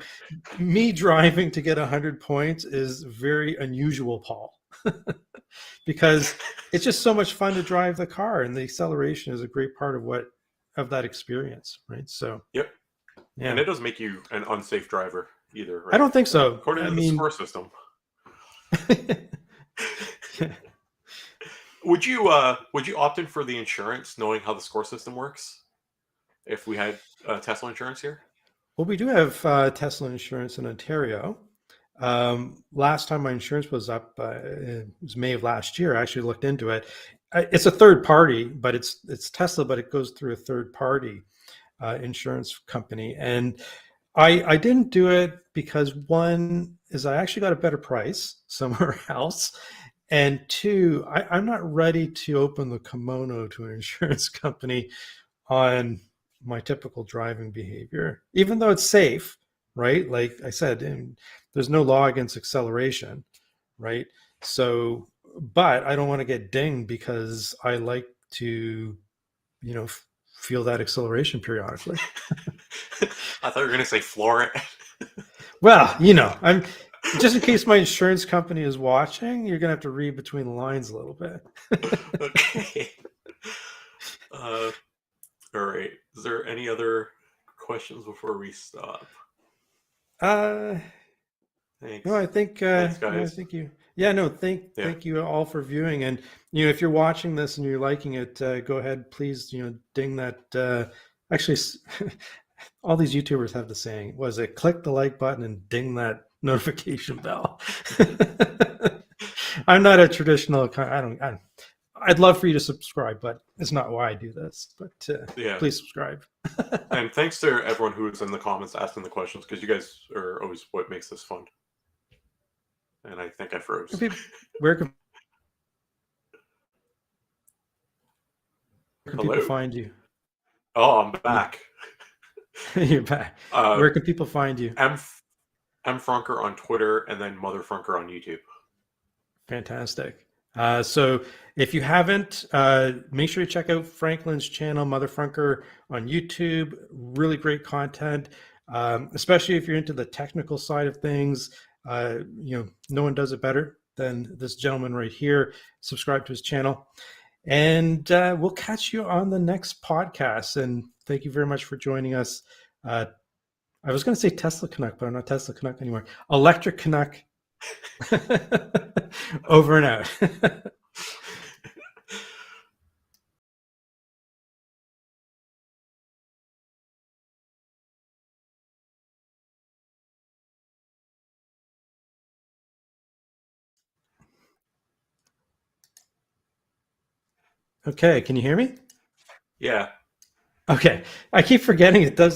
me driving to get 100 points is very unusual, Paul, because it's just so much fun to drive the car, and the acceleration is a great part of that experience, right? So Yep. yeah. And it doesn't make you an unsafe driver either, right? I don't think so. According to the score system. Would you opt in for the insurance, knowing how the score system works, if we had Tesla insurance here? Well, we do have Tesla insurance in Ontario. Last time my insurance was up, it was May of last year. I actually looked into it. It's a third party, but it's Tesla, but it goes through a third party insurance company. And I didn't do it because, one is I actually got a better price somewhere else. And two, I'm not ready to open the kimono to an insurance company on my typical driving behavior, even though it's safe, right? Like I said, there's no law against acceleration, right? So, but I don't want to get dinged because I like to, feel that acceleration periodically. I thought you were going to say floor it. Well, I'm just in case my insurance company is watching, you're going to have to read between the lines a little bit. Okay. All right. Is there any other questions before we stop? Thanks. No, I think Thanks, guys. no, I think you. Yeah, no, thank you all for viewing. And if you're watching this and you're liking it, go ahead, please, ding that. Actually, all these YouTubers have the saying, was it click the like button and ding that notification bell. I'm not a traditional. I'd love for you to subscribe, but it's not why I do this. But please subscribe. And thanks to everyone who's in the comments asking the questions, because you guys are always what makes this fun. And I think I froze. Where can people find you? Oh, I'm back. You're back. Where can people find you? M Franker on Twitter, and then Mother Franker on YouTube. Fantastic. So if you haven't, make sure you check out Franklin's channel, Mother Franker, on YouTube. Really great content, especially if you're into the technical side of things. No one does it better than this gentleman right here. Subscribe to his channel. And we'll catch you on the next podcast. And thank you very much for joining us. I was going to say Tesla Canuck, but I'm not Tesla Canuck anymore. Electric Canuck. Over and out. Okay, can you hear me? Yeah. Okay, I keep forgetting it does that.